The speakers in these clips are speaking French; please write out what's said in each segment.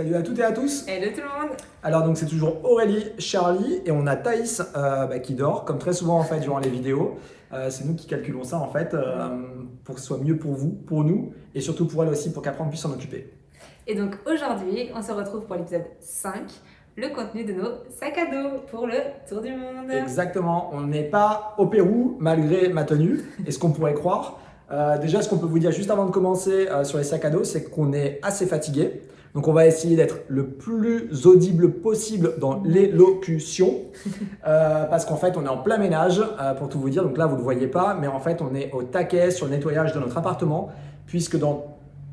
Salut à toutes et à tous. Hello tout le monde. Alors donc c'est toujours Aurélie, Charlie et on a Thaïs qui dort, comme très souvent en fait durant les vidéos. C'est nous qui calculons ça en fait pour que ce soit mieux pour vous, pour nous et surtout pour elle aussi pour qu'après on puisse s'en occuper. Et donc aujourd'hui, on se retrouve pour l'épisode 5, le contenu de nos sacs à dos pour le tour du monde. Exactement, on n'est pas au Pérou malgré ma tenue et ce qu'on pourrait croire. Déjà ce qu'on peut vous dire juste avant de commencer sur les sacs à dos, c'est qu'on est assez fatigué. Donc on va essayer d'être le plus audible possible dans l'élocution parce qu'en fait on est en plein ménage pour tout vous dire. Donc là vous ne le voyez pas, mais en fait on est au taquet sur le nettoyage de notre appartement puisque dans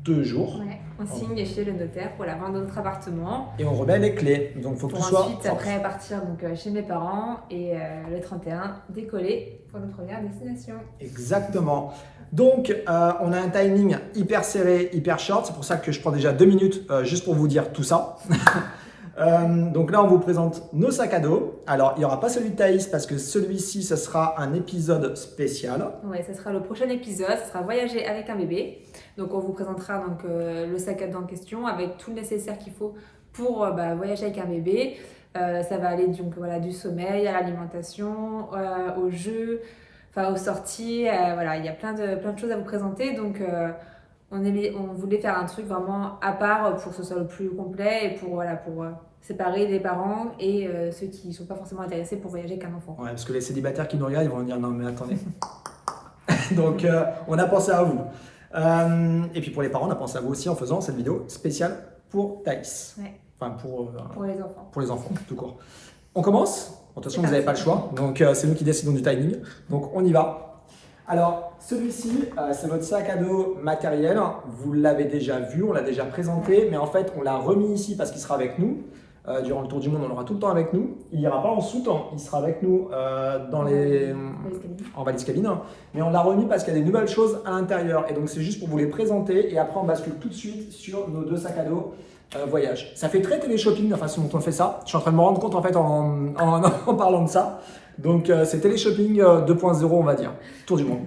2 jours, on signe chez le notaire pour la vente de notre appartement. Et on remet les clés. Donc il faut que tout soit ensuite propre. après partir donc, chez mes parents et le 31 décoller pour notre première destination. Exactement. Donc, on a un timing hyper serré, hyper short. C'est pour ça que je prends déjà 2 minutes juste pour vous dire tout ça. Donc là, on vous présente nos sacs à dos. Alors, il n'y aura pas celui de Thaïs parce que celui-ci, ce sera un épisode spécial. Ouais, ça sera le prochain épisode. Ça sera voyager avec un bébé. Donc, on vous présentera donc, le sac à dos en question avec tout le nécessaire qu'il faut pour voyager avec un bébé. Ça va aller donc, voilà, du sommeil à l'alimentation, au jeu. Enfin, aux sorties, voilà, il y a plein de choses à vous présenter. Donc, on voulait faire un truc vraiment à part pour que ce soit le plus complet et pour séparer les parents et ceux qui ne sont pas forcément intéressés pour voyager avec un enfant. Ouais, parce que les célibataires qui nous regardent, ils vont dire non, mais attendez. Donc, on a pensé à vous. Et puis pour les parents, on a pensé à vous aussi en faisant cette vidéo spéciale pour Thaïs. Ouais. Enfin, pour les enfants. Pour les enfants, tout court. On commence. De toute façon, vous n'avez pas le choix, donc c'est nous qui décidons du timing. Donc on y va. Alors, celui-ci, c'est notre sac à dos matériel. Vous l'avez déjà vu, on l'a déjà présenté, mais en fait, on l'a remis ici parce qu'il sera avec nous. Durant le tour du monde, on l'aura tout le temps avec nous. Il n'ira pas en sous-temps, il sera avec nous en valise cabine. Mais on l'a remis parce qu'il y a des nouvelles choses à l'intérieur. Et donc, c'est juste pour vous les présenter. Et après, on bascule tout de suite sur nos 2 sacs à dos. Voyage. Ça fait très télé-shopping la façon dont on fait ça. Je suis en train de me rendre compte en fait en parlant de ça. Donc c'est télé-shopping 2.0 on va dire. Tour du monde.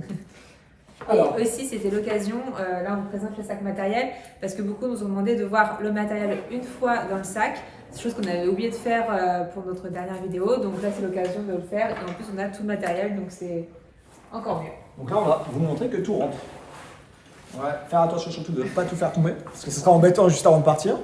Alors. Et aussi c'était l'occasion, là on vous présente le sac matériel, parce que beaucoup nous ont demandé de voir le matériel une fois dans le sac. C'est chose qu'on avait oublié de faire pour notre dernière vidéo. Donc là c'est l'occasion de le faire. Et en plus on a tout le matériel, donc c'est encore mieux. Donc là on va vous montrer que tout rentre. Ouais, faire attention surtout de ne pas tout faire tomber, parce que ce sera embêtant juste avant de partir.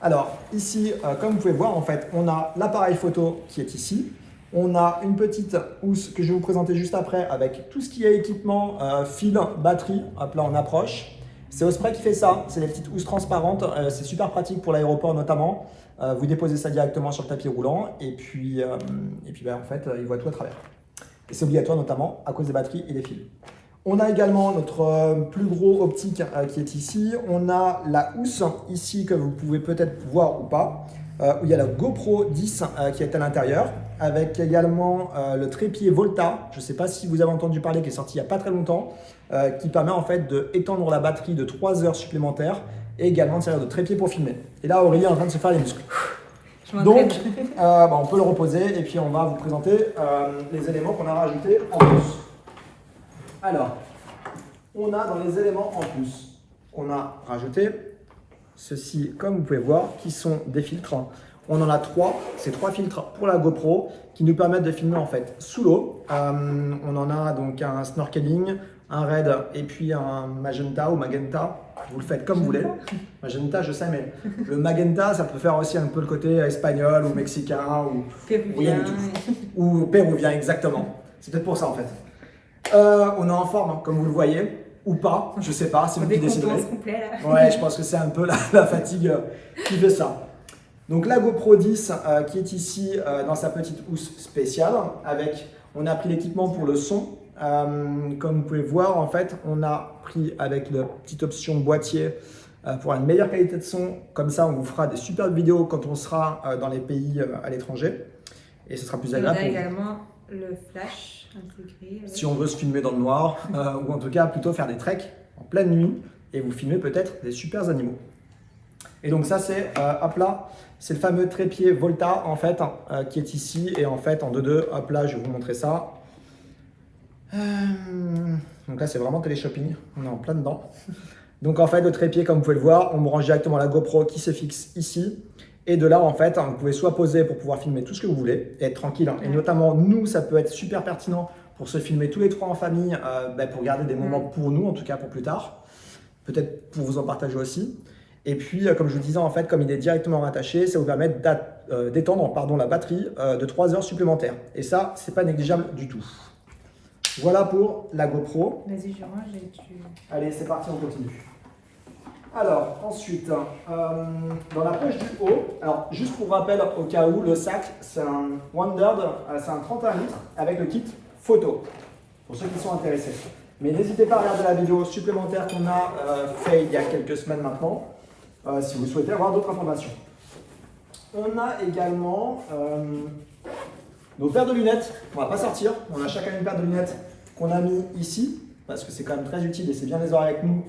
Alors ici, comme vous pouvez voir, en fait, on a l'appareil photo qui est ici. On a une petite housse que je vais vous présenter juste après avec tout ce qui est équipement, fil, batterie. Hop là, on approche. C'est Osprey qui fait ça. C'est les petites housses transparentes. C'est super pratique pour l'aéroport notamment. Vous déposez ça directement sur le tapis roulant et puis en fait, il voit tout à travers. Et c'est obligatoire notamment à cause des batteries et des fils. On a également notre plus gros optique qui est ici. On a la housse ici que vous pouvez peut-être voir ou pas, où il y a la GoPro 10 qui est à l'intérieur, avec également le trépied Volta, je ne sais pas si vous avez entendu parler, qui est sorti il n'y a pas très longtemps, qui permet en fait d'étendre la batterie de 3 heures supplémentaires et également de servir de trépied pour filmer. Et là, Aurélie est en train de se faire les muscles. Donc, on peut le reposer et puis on va vous présenter les éléments qu'on a rajoutés en plus. Alors, on a dans les éléments en plus, on a rajouté ceci, comme vous pouvez voir, qui sont des filtres. On en a 3, c'est 3 filtres pour la GoPro qui nous permettent de filmer en fait sous l'eau. On en a donc un snorkeling, un red et puis un magenta ou magenta. Vous le faites comme vous voulez. Magenta, je sais, mais le magenta, ça peut faire aussi un peu le côté espagnol ou mexicain ou péruvien. Ou péruvien, exactement. C'est peut-être pour ça en fait. On est en forme, hein, comme vous le voyez, ou pas, je sais pas, c'est vous qui déciderez. Ouais, je pense que c'est un peu la fatigue qui fait ça. Donc la GoPro 10 qui est ici dans sa petite housse spéciale, on a pris l'équipement pour le son. Comme vous pouvez voir, en fait, on a pris avec la petite option boîtier pour une meilleure qualité de son. Comme ça, on vous fera des superbes vidéos quand on sera dans les pays à l'étranger. Et ce sera plus agréable. On a également le flash intégré. Si on veut se filmer dans le noir, ou en tout cas plutôt faire des treks en pleine nuit et vous filmer peut-être des super animaux. Et donc ça c'est, hop là, c'est le fameux trépied Volta en fait, qui est ici et en fait en 2.2, hop là je vais vous montrer ça. Donc là c'est vraiment télé-shopping, on est en plein dedans. Donc en fait, le trépied, comme vous pouvez le voir, on branche directement la GoPro qui se fixe ici. Et de là, en fait, vous pouvez soit poser pour pouvoir filmer tout ce que vous voulez et être tranquille. Et notamment, nous, ça peut être super pertinent pour se filmer tous les trois en famille, pour garder des moments pour nous, en tout cas pour plus tard. Peut-être pour vous en partager aussi. Et puis, comme je vous disais, en fait, comme il est directement rattaché, ça vous permet d'étendre la batterie de 3 heures supplémentaires. Et ça, c'est pas négligeable du tout. Voilà pour la GoPro. Vas-y, je range et tu... Allez, c'est parti, on continue. Alors, ensuite, dans la poche du haut, alors juste pour rappel, au cas où, le sac, c'est un Wondered, c'est un 31 litres avec le kit photo, pour ceux qui sont intéressés. Mais n'hésitez pas à regarder la vidéo supplémentaire qu'on a fait il y a quelques semaines maintenant, si vous souhaitez avoir d'autres informations. On a également nos paires de lunettes, on ne va pas sortir, on a chacun une paire de lunettes qu'on a mis ici, parce que c'est quand même très utile et c'est bien les avoir avec nous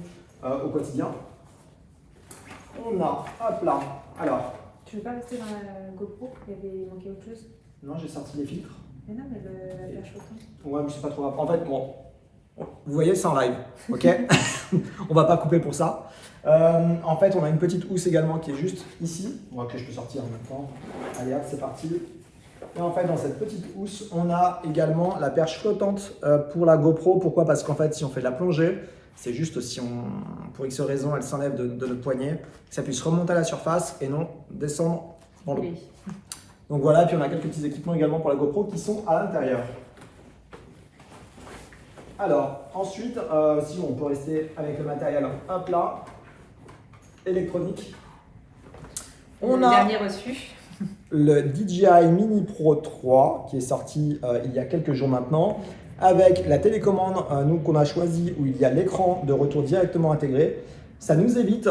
au quotidien. On a, hop là, alors. Tu veux pas rester dans la GoPro? Il y avait manqué autre chose? Non, j'ai sorti les filtres. Mais non, mais la perche flottante. Ouais, mais c'est pas trop grave. En fait, bon, vous voyez, c'est en live, ok? On va pas couper pour ça. En fait, on a une petite housse également qui est juste ici. Bon, que je peux sortir en même temps. Allez, hop, c'est parti. Et en fait, dans cette petite housse, on a également la perche flottante pour la GoPro. Pourquoi? Parce qu'en fait, si on fait de la plongée, c'est juste si pour X raison, elle s'enlève de notre poignet, que ça puisse remonter à la surface et non descendre dans l'eau. Oui. Donc voilà, puis on a quelques petits équipements également pour la GoPro qui sont à l'intérieur. Alors, ensuite, si on peut rester avec le matériel, hop là, électronique. On a dernier reçu. Le DJI Mini Pro 3 qui est sorti il y a quelques jours maintenant, avec la télécommande nous qu'on a choisi où il y a l'écran de retour directement intégré. Ça nous évite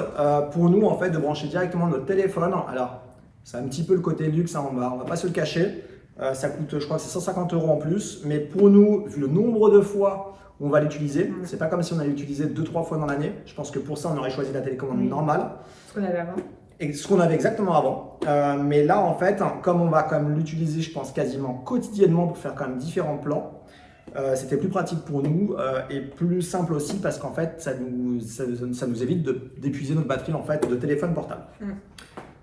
pour nous en fait de brancher directement notre téléphone. Alors c'est un petit peu le côté luxe, hein, on va pas se le cacher. Ça coûte, je crois que c'est 150 € en plus, mais pour nous, vu le nombre de fois où on va l'utiliser, c'est pas comme si on allait l'utiliser 2-3 fois dans l'année. Je pense que pour ça on aurait choisi la télécommande normale. Ce qu'on avait avant. Et ce qu'on avait exactement avant. Mais là, en fait, comme on va quand même l'utiliser, je pense, quasiment quotidiennement pour faire quand même différents plans, c'était plus pratique pour nous et plus simple aussi parce qu'en fait, ça nous évite d'épuiser notre batterie en fait, de téléphone portable.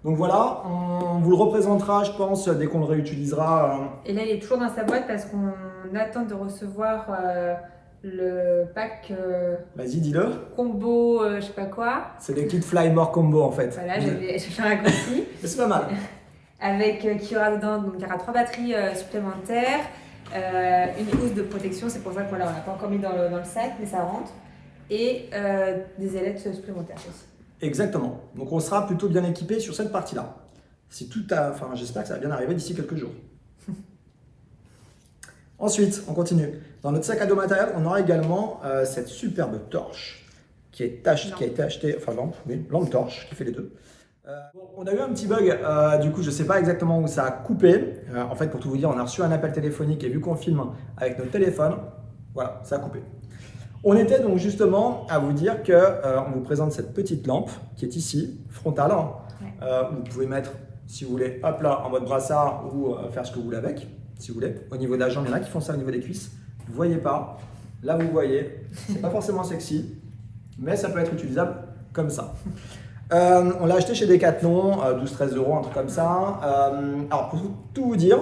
Donc voilà, on vous le représentera, je pense, dès qu'on le réutilisera. Et là, il est toujours dans sa boîte parce qu'on attend de recevoir le pack Vas-y, dis-le. combo, je sais pas quoi. C'est les kits Fly More Combo en fait. Voilà, j'ai fait un raccourci. Mais c'est pas mal. Avec qui aura dedans, donc il y aura 3 batteries supplémentaires, une housse de protection, c'est pour ça que voilà, on n'a pas encore mis dans le sac, mais ça rentre, et des ailettes supplémentaires aussi. Exactement. Donc on sera plutôt bien équipé sur cette partie-là. Si j'espère que ça va bien arriver d'ici quelques jours. Ensuite, on continue. Dans notre sac à dos matériel, on aura également cette superbe torche qui a été achetée, lampe torche qui fait les deux. On a eu un petit bug, du coup je ne sais pas exactement où ça a coupé. En fait, pour tout vous dire, on a reçu un appel téléphonique et vu qu'on filme avec notre téléphone, voilà, ça a coupé. On était donc justement à vous dire qu'on vous présente cette petite lampe qui est ici, frontale, où vous pouvez mettre, si vous voulez, hop là, en mode brassard ou faire ce que vous voulez avec, si vous voulez. Au niveau de la jambe, il y en a qui font ça au niveau des cuisses. Vous ne voyez pas, là vous voyez, c'est pas forcément sexy, mais ça peut être utilisable comme ça. On l'a acheté chez Decathlon, 12-13 €, un truc comme ça. Alors pour tout vous dire,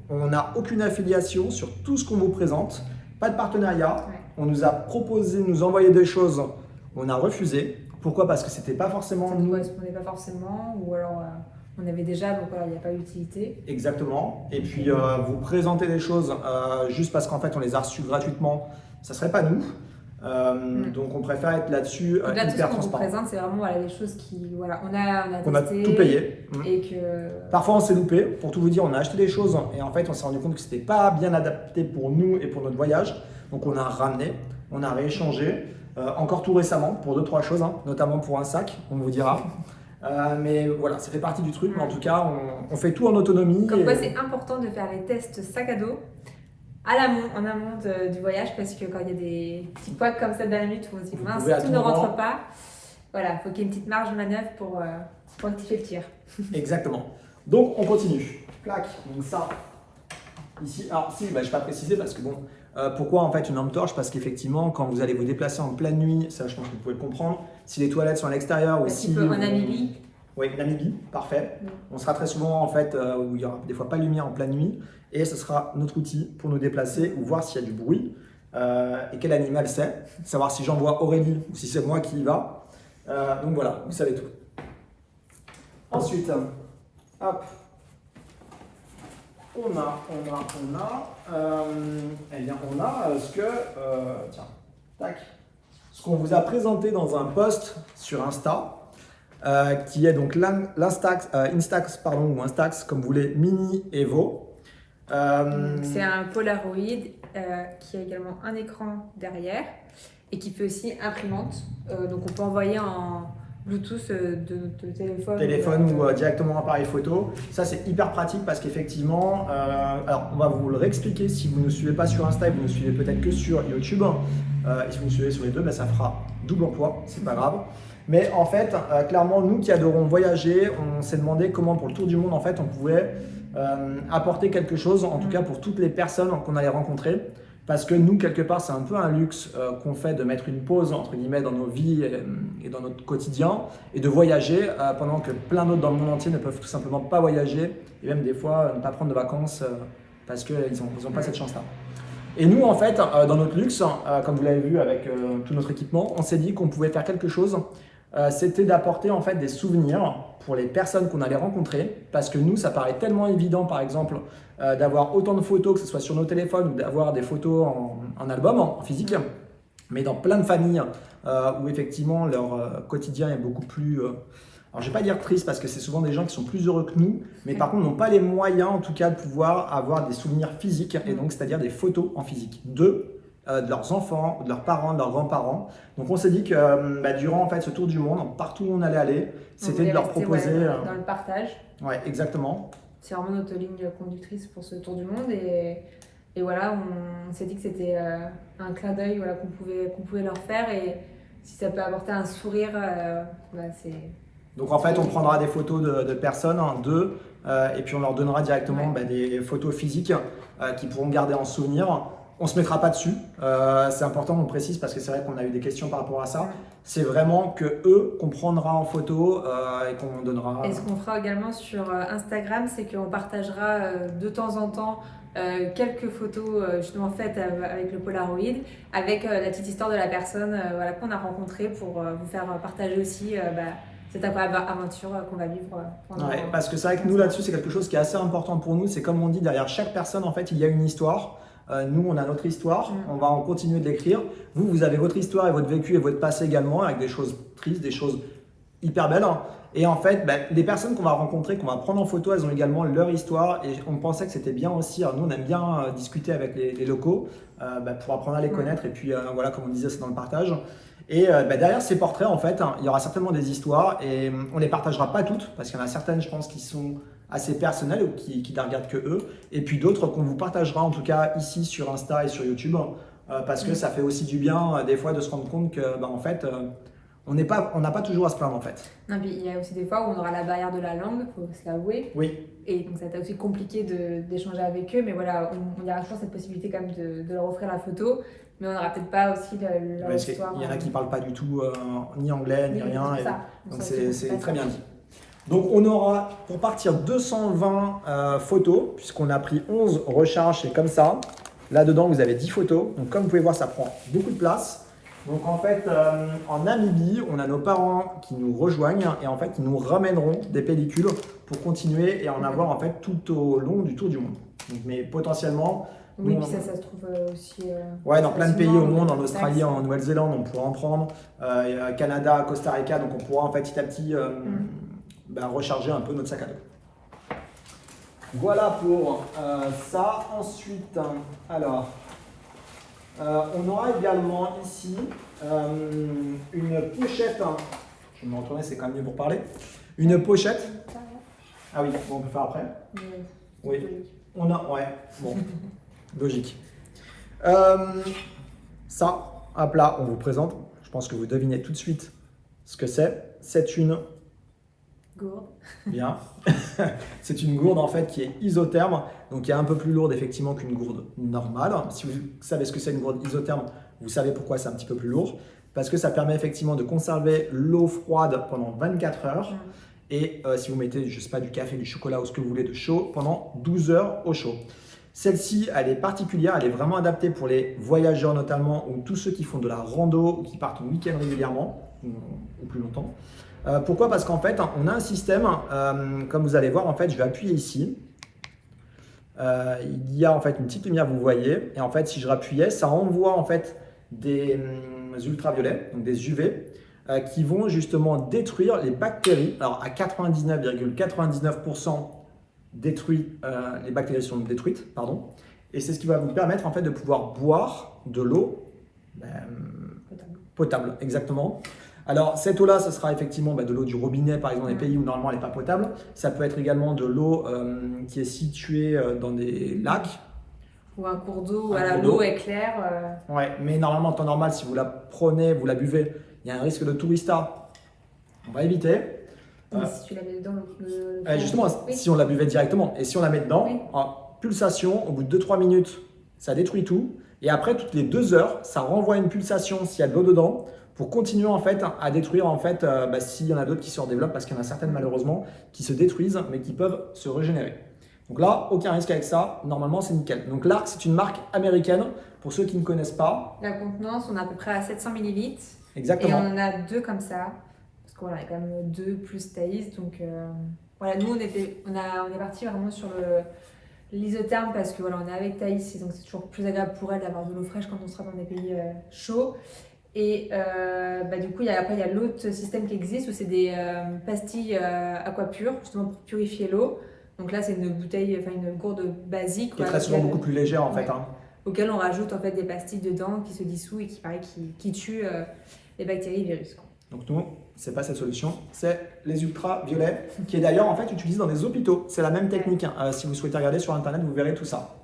on n'a aucune affiliation sur tout ce qu'on vous présente, pas de partenariat. On nous a proposé de nous envoyer des choses, on a refusé. Pourquoi? Parce que c'était pas forcément ça ne nous correspondait pas forcément, ou alors on avait déjà, donc voilà, il n'y a pas d'utilité. Exactement. Et puis vous présenter des choses juste parce qu'en fait on les a reçues gratuitement, ça serait pas nous. Donc on préfère être là-dessus hyper transparent. Tout ce qu'on vous présente, c'est vraiment voilà, des choses qui, voilà, on a testé, tout payé. Et que... Parfois on s'est loupé, pour tout vous dire, on a acheté des choses et en fait on s'est rendu compte que c'était pas bien adapté pour nous et pour notre voyage. Donc on a ramené, on a rééchangé, encore tout récemment pour 2-3 choses, notamment pour un sac, on vous dira. Mais voilà, ça fait partie du truc, mais en tout cas on fait tout en autonomie. Comme quoi c'est important de faire les tests sac à dos en amont du voyage, parce que quand il y a des petits couacs comme ça de la minute où on se dit mince, tout ne rentre pas, voilà, il faut qu'il y ait une petite marge de manœuvre pour rectifier le tir. Exactement. Donc on continue. Plaque, donc ça, ici, alors si, je ne vais pas préciser parce que bon, Pourquoi en fait une lampe torche? Parce qu'effectivement, quand vous allez vous déplacer en pleine nuit, ça je pense que vous pouvez le comprendre, si les toilettes sont à l'extérieur ou si... En Namibie. Oui, Namibie, parfait. On sera très souvent en fait où il y aura des fois pas de lumière en pleine nuit et ce sera notre outil pour nous déplacer ou voir s'il y a du bruit et quel animal c'est, savoir si j'envoie Aurélie ou si c'est moi qui y va. Donc voilà, vous savez tout. Ensuite, hop, on a ce que, tiens, tac, ce qu'on vous a présenté dans un post sur Insta, qui est donc Instax, pardon, ou Instax, comme vous voulez, Mini Evo. C'est un Polaroid qui a également un écran derrière et qui fait aussi imprimante. Donc on peut envoyer en Bluetooth de notre téléphone ou directement appareil photo. Ça c'est hyper pratique parce qu'effectivement, alors on va vous le réexpliquer si vous ne nous suivez pas sur Insta et vous ne nous suivez peut-être que sur YouTube. Et si vous nous suivez sur les deux, ben, ça fera double emploi, c'est pas grave. Mais en fait, clairement, nous qui adorons voyager, on s'est demandé comment pour le tour du monde, en fait, on pouvait apporter quelque chose, en tout cas pour toutes les personnes qu'on allait rencontrer. Parce que nous, quelque part, c'est un peu un luxe qu'on fait de mettre une pause, entre guillemets, dans nos vies et dans notre quotidien et de voyager pendant que plein d'autres dans le monde entier ne peuvent tout simplement pas voyager et même des fois ne pas prendre de vacances parce qu'ils n'ont pas cette chance-là. Et nous, en fait, dans notre luxe, comme vous l'avez vu avec tout notre équipement, on s'est dit qu'on pouvait faire quelque chose. C'était d'apporter en fait des souvenirs pour les personnes qu'on allait rencontrer, parce que nous, ça paraît tellement évident, par exemple, d'avoir autant de photos, que ce soit sur nos téléphones ou d'avoir des photos en album, en physique, mais dans plein de familles où effectivement leur quotidien est beaucoup plus... alors je ne vais pas dire triste parce que c'est souvent des gens qui sont plus heureux que nous, mais par contre n'ont pas les moyens en tout cas de pouvoir avoir des souvenirs physiques, et donc c'est-à-dire des photos en physique d'eux, de leurs enfants, de leurs parents, de leurs grands-parents. Donc on s'est dit que durant en fait, ce tour du monde, partout où on allait aller, c'était de leur proposer... dans le partage. Ouais, exactement. C'est vraiment notre ligne conductrice pour ce tour du monde et voilà, on s'est dit que c'était un clin d'œil voilà, qu'on pouvait leur faire, et si ça peut apporter un sourire, c'est... Donc en fait, on prendra des photos de personnes, d'eux, et puis on leur donnera directement des photos physiques qu'ils pourront garder en souvenir. On ne se mettra pas dessus, c'est important, on précise, parce que c'est vrai qu'on a eu des questions par rapport à ça. C'est vraiment que eux qu'on prendra en photo et qu'on donnera... Et ce qu'on fera également sur Instagram, c'est qu'on partagera de temps en temps quelques photos justement faites avec le Polaroid, avec la petite histoire de la personne voilà, qu'on a rencontrée, pour vous faire partager aussi cette aventure qu'on va vivre pendant... Ouais, parce que c'est vrai que nous là-dessus, c'est quelque chose qui est assez important pour nous. C'est comme on dit, derrière chaque personne, en fait, il y a une histoire. Nous, on a notre histoire, on va en continuer de l'écrire. Vous, vous avez votre histoire et votre vécu et votre passé également, avec des choses tristes, des choses hyper belles. Et en fait, les personnes qu'on va rencontrer, qu'on va prendre en photo, elles ont également leur histoire. Et on pensait que c'était bien aussi. Alors nous, on aime bien discuter avec les locaux pour apprendre à les connaître. Et puis, voilà, comme on disait, c'est dans le partage. Et derrière ces portraits, en fait, il y aura certainement des histoires. Et on ne les partagera pas toutes, parce qu'il y en a certaines, je pense, qui sont assez personnelles ou qui ne regardent que eux. Et puis d'autres qu'on vous partagera, en tout cas, ici sur Insta et sur YouTube. Parce que ça fait aussi du bien, des fois, de se rendre compte que, en fait... on n'a pas toujours à se plaindre en fait. Non, puis il y a aussi des fois où on aura la barrière de la langue, il faut se l'avouer. Oui. Et donc ça va être aussi compliqué d'échanger avec eux, mais voilà, on y aura toujours cette possibilité quand même de leur offrir la photo, mais on n'aura peut-être pas aussi leur histoire. Il y en a qui ne parlent pas du tout ni anglais ni rien. C'est ça. Donc c'est très bien dit. Donc on aura pour partir 220 photos, puisqu'on a pris 11 recharges, et comme ça. Là-dedans vous avez 10 photos, donc comme vous pouvez voir ça prend beaucoup de place. Donc en fait, en Namibie, on a nos parents qui nous rejoignent et en fait, ils nous ramèneront des pellicules pour continuer et en avoir en fait tout au long du tour du monde. Donc, mais potentiellement... Oui, puis ça se trouve aussi... ouais, dans plein de pays au monde, en Australie, en Nouvelle-Zélande, on pourra en prendre. Canada, Costa Rica, donc on pourra en fait petit à petit recharger un peu notre sac à dos. Voilà pour ça. Ensuite, alors... on aura également ici une pochette. Je vais me retourner, c'est quand même mieux pour parler. Une pochette. Ah oui, bon, on peut faire après. Oui. On a, ouais, bon, logique. Ça, à plat, on vous présente. Je pense que vous devinez tout de suite ce que c'est. C'est une Gourde. Bien. C'est une gourde en fait qui est isotherme, donc qui est un peu plus lourde effectivement qu'une gourde normale. Si vous savez ce que c'est une gourde isotherme, vous savez pourquoi c'est un petit peu plus lourd. Parce que ça permet effectivement de conserver l'eau froide pendant 24 heures. Et si vous mettez, je sais pas, du café, du chocolat ou ce que vous voulez de chaud, pendant 12 heures au chaud. Celle-ci, elle est particulière, elle est vraiment adaptée pour les voyageurs notamment, ou tous ceux qui font de la rando ou qui partent en week-end régulièrement, ou plus longtemps. Pourquoi? Parce qu'en fait, on a un système, comme vous allez voir, en fait, je vais appuyer ici. Il y a en fait une petite lumière, vous voyez, et en fait, si je rappuyais, ça envoie en fait des ultraviolets, donc des UV, qui vont justement détruire les bactéries. Alors, à 99,99% détruit, les bactéries sont détruites, pardon, et c'est ce qui va vous permettre en fait de pouvoir boire de l'eau potable, exactement. Alors, cette eau-là, ce sera effectivement de l'eau du robinet, par exemple, dans les pays où normalement elle n'est pas potable. Ça peut être également de l'eau qui est située dans des lacs. Ou un cours d'eau, voilà, l'eau est claire. Ouais, mais normalement, en temps normal, si vous la prenez, vous la buvez, il y a un risque de tourista. On va éviter. Mais si tu la mets dedans, justement, oui. Si on la buvait directement et si on la met dedans, oui. En pulsation, au bout de 2-3 minutes, ça détruit tout. Et après, toutes les 2 heures, ça renvoie une pulsation s'il y a de l'eau dedans, pour continuer en fait à détruire en fait s'il y en a d'autres qui se redéveloppent, parce qu'il y en a certaines malheureusement qui se détruisent mais qui peuvent se régénérer. Donc là, aucun risque avec ça, normalement c'est nickel. Donc l'Arc, c'est une marque américaine, pour ceux qui ne connaissent pas. La contenance, on a à peu près à 700 ml. Exactement. Et on en a 2 comme ça, parce qu'on a quand même 2 plus Thaïs, donc voilà, nous on est parti vraiment sur l'isotherme parce que voilà, on est avec Thaïs, et donc c'est toujours plus agréable pour elle d'avoir de l'eau fraîche quand on sera dans des pays chauds. Et du coup, après, il y a l'autre système qui existe où c'est des pastilles aquapure, justement pour purifier l'eau. Donc là, c'est une bouteille, enfin une gourde basique. Qui est très souvent beaucoup plus légère en fait. Hein. Auquel on rajoute en fait des pastilles dedans qui se dissouent et qui tuent les bactéries et virus. Quoi. Donc nous, c'est pas cette solution, c'est les ultraviolets, qui est d'ailleurs en fait utilisé dans des hôpitaux. C'est la même technique. Hein. Si vous souhaitez regarder sur internet, vous verrez tout ça.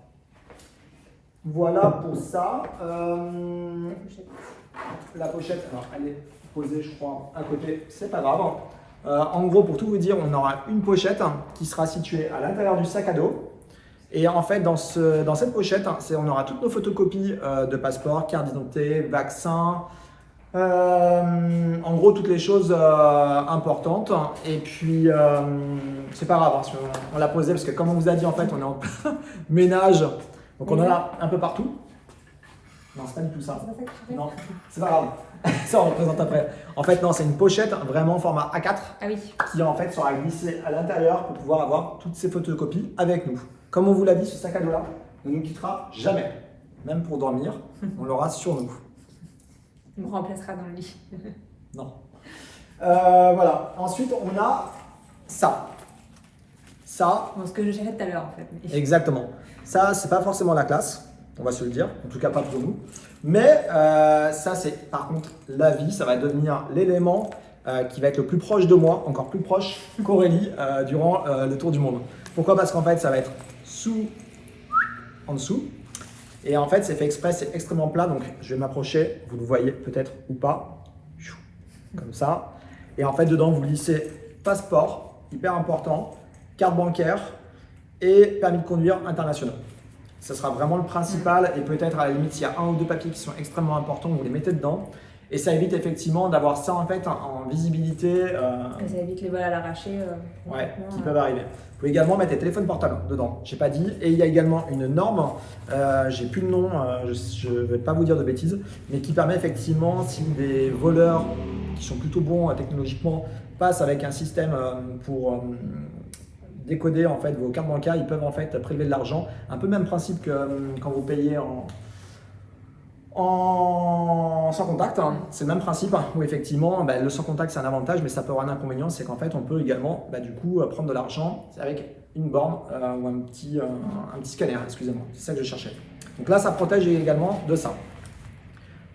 Voilà pour ça. La pochette, alors elle est posée, je crois, à côté, c'est pas grave. En gros, pour tout vous dire, on aura une pochette qui sera située à l'intérieur du sac à dos. Et en fait, dans cette pochette, on aura toutes nos photocopies de passeport, carte d'identité, vaccin, en gros, toutes les choses importantes. Et puis, c'est pas grave, on l'a posé parce que comme on vous a dit, en fait, on est en ménage. Donc, on en a un peu partout. Non, c'est pas du tout ça. Non, c'est pas grave. Ça, on représente après. En fait, non, c'est une pochette vraiment format A4 qui en fait sera glissée à l'intérieur pour pouvoir avoir toutes ces photocopies avec nous. Comme on vous l'a dit, ce sac à dos-là ne nous quittera jamais. Même pour dormir, on l'aura sur nous. On me remplacera dans le lit. Non. Voilà. Ensuite, on a ça. Ça. Bon, ce que je gérais tout à l'heure, en fait. Exactement. Ça, c'est pas forcément la classe. On va se le dire, en tout cas pas pour nous. Mais ça, c'est par contre la vie, ça va devenir l'élément qui va être le plus proche de moi, encore plus proche qu'Aurélie durant le tour du monde. Pourquoi? Parce qu'en fait, ça va être en dessous. Et en fait, c'est fait exprès, c'est extrêmement plat. Donc, je vais m'approcher, vous le voyez peut-être ou pas. Comme ça. Et en fait, dedans, vous glissez passeport, hyper important, carte bancaire et permis de conduire international. Ce sera vraiment le principal et peut-être à la limite, s'il y a 1 ou 2 papiers qui sont extrêmement importants, vous les mettez dedans. Et ça évite effectivement d'avoir ça en fait en visibilité. Et ça évite les vols à l'arraché. Qui peuvent arriver. Vous pouvez également mettre des téléphones portables dedans, j'ai pas dit. Et il y a également une norme, j'ai plus le nom, je ne vais pas vous dire de bêtises, mais qui permet effectivement, si des voleurs qui sont plutôt bons technologiquement passent avec un système pour décoder en fait vos cartes bancaires, ils peuvent en fait prélever de l'argent. Un peu le même principe que quand vous payez sans contact, hein. C'est le même principe où effectivement le sans contact c'est un avantage, mais ça peut avoir un inconvénient, c'est qu'en fait on peut également du coup prendre de l'argent avec une borne ou un petit scanner, excusez-moi, c'est ça que je cherchais. Donc là ça protège également de ça.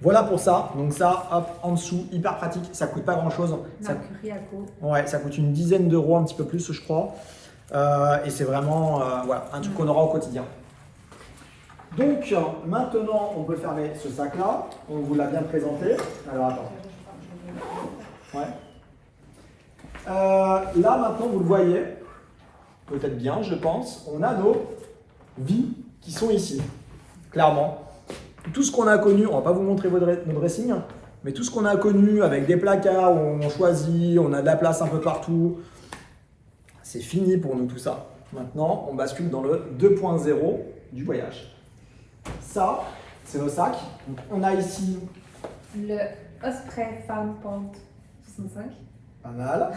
Voilà pour ça, donc ça hop en dessous, hyper pratique, ça coûte pas grand chose. Ça coûte une dizaine d'euros, un petit peu plus je crois, et c'est vraiment voilà, un truc qu'on aura au quotidien. Donc maintenant on peut fermer ce sac là, on vous l'a bien présenté. Alors attends. Ouais. Là, maintenant, vous le voyez, peut-être bien, je pense, on a nos vies qui sont ici, clairement. Tout ce qu'on a connu, on va pas vous montrer nos dressings, mais tout ce qu'on a connu avec des placards où on choisit, on a de la place un peu partout, c'est fini pour nous tout ça. Maintenant, on bascule dans le 2.0 du voyage. Ça, c'est nos sacs. Donc, on a ici... Le Osprey Farm Point 65. Pas mal.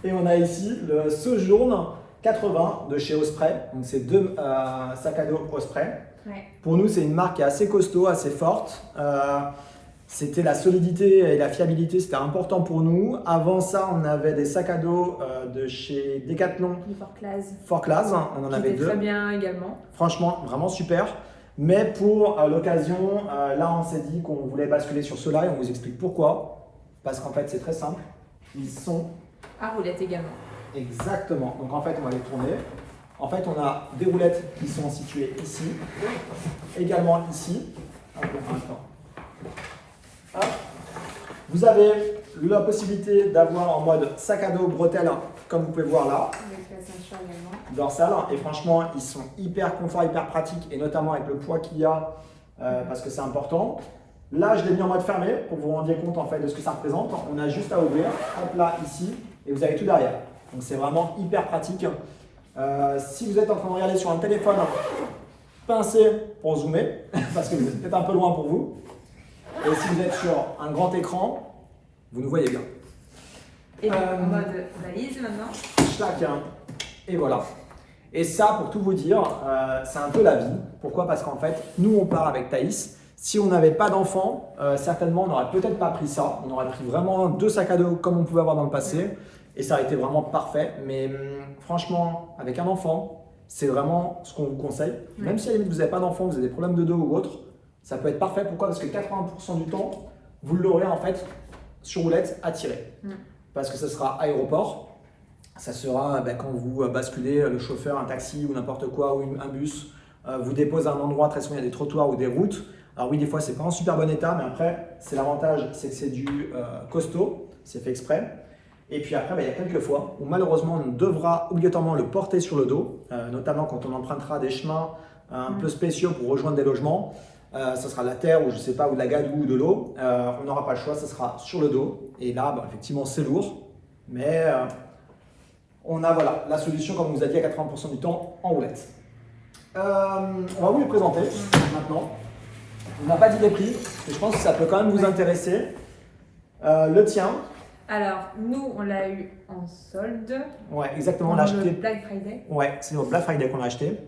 Et on a ici le Sojourn 80 de chez Osprey. Donc, c'est deux sacs à dos Osprey. Ouais. Pour nous, c'est une marque qui est assez costaud, assez forte. C'était la solidité et la fiabilité, c'était important pour nous. Avant ça, on avait des sacs à dos de chez Decathlon. Les Fort Class. Fort Class, on en avait deux. Très bien également. Franchement, vraiment super. Mais pour l'occasion, là, on s'est dit qu'on voulait basculer sur ceux-là et on vous explique pourquoi. Parce qu'en fait, c'est très simple. Ils sont... À roulettes également. Exactement. Donc en fait, on va les tourner. En fait, on a des roulettes qui sont situées ici. Également ici. Hop, hop. Vous avez la possibilité d'avoir en mode sac à dos bretelle, comme vous pouvez voir là. Avec la ceinture également. Dorsale. Et franchement, ils sont hyper confort, hyper pratiques, et notamment avec le poids qu'il y a, parce que c'est important. Là, je l'ai mis en mode fermé pour que vous vous rendiez compte en fait de ce que ça représente. On a juste à ouvrir, hop là, ici, et vous avez tout derrière. Donc c'est vraiment hyper pratique. Si vous êtes en train de regarder sur un téléphone, pincez pour zoomer, parce que vous êtes peut-être un peu loin pour vous. Et si vous êtes sur un grand écran, vous nous voyez bien. Et donc, en mode valise maintenant. Schlack, hein. Et voilà. Et ça, pour tout vous dire, c'est un peu la vie. Pourquoi? Parce qu'en fait, nous, on part avec Thaïs. Si on n'avait pas d'enfant, certainement, on n'aurait peut-être pas pris ça. On aurait pris vraiment 2 sacs à dos comme on pouvait avoir dans le passé. Et ça aurait été vraiment parfait. Mais franchement, avec un enfant, c'est vraiment ce qu'on vous conseille. Même si à la limite, vous n'avez pas d'enfant, vous avez des problèmes de dos ou autre, ça peut être parfait. Pourquoi? Parce que 80% du temps, vous l'aurez en fait sur roulette à tirer. Parce que ça sera aéroport. Ça sera quand vous basculez, le chauffeur, un taxi ou n'importe quoi, ou un bus, vous dépose à un endroit, très souvent il y a des trottoirs ou des routes. Alors oui, des fois c'est pas en super bon état, mais après, c'est l'avantage, c'est que c'est du costaud, c'est fait exprès. Et puis après, il y a quelques fois où malheureusement on devra obligatoirement le porter sur le dos, notamment quand on empruntera des chemins un peu spéciaux pour rejoindre des logements. Ça sera de la terre ou je sais pas, ou de la gadoue ou de l'eau. On n'aura pas le choix, ça sera sur le dos. Et là, effectivement, c'est lourd, mais on a voilà, la solution, comme on vous a dit, à 80% du temps en roulette. On va vous les présenter maintenant. On n'a pas dit les prix, mais je pense que ça peut quand même vous intéresser. Le tien. Alors, nous, on l'a eu en solde. Ouais, exactement, on l'a acheté. Black Friday. Ouais, c'est au Black Friday qu'on l'a acheté.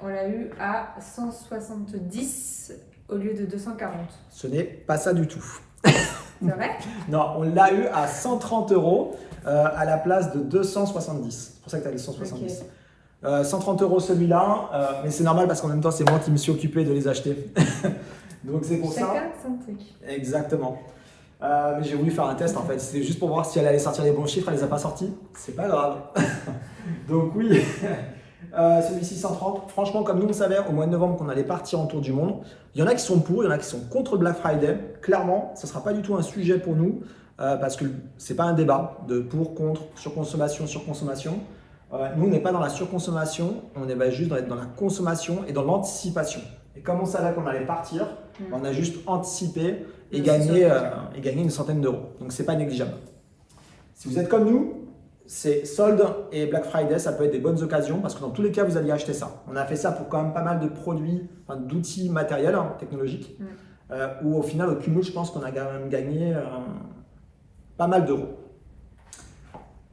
On l'a eu à 170 au lieu de 240. Ce n'est pas ça du tout. C'est vrai? Non, on l'a eu à 130 € à la place de 270. C'est pour ça que tu as les 170. Okay. 130 € celui-là, mais c'est normal parce qu'en même temps, c'est moi qui me suis occupé de les acheter. Donc c'est pour ça. Chacun son truc. Exactement. Mais j'ai voulu faire un test en fait. C'était juste pour voir si elle allait sortir les bons chiffres. Elle les a pas sortis. C'est pas grave. Donc oui. Celui-ci 130. Franchement, comme nous on savait au mois de novembre qu'on allait partir en tour du monde, il y en a qui sont pour, il y en a qui sont contre Black Friday. Clairement, ce ne sera pas du tout un sujet pour nous parce que c'est pas un débat de pour, contre, surconsommation, surconsommation. Nous, on n'est pas dans la surconsommation, on est juste dans la consommation et dans l'anticipation. Et comme on savait qu'on allait partir, on a juste anticipé et gagné une centaine d'euros. Donc c'est pas négligeable. Si vous êtes comme nous, c'est solde et Black Friday, ça peut être des bonnes occasions parce que dans tous les cas, vous alliez acheter ça. On a fait ça pour quand même pas mal de produits, d'outils matériels, technologiques, où au final, au cumul, je pense qu'on a quand même gagné pas mal d'euros.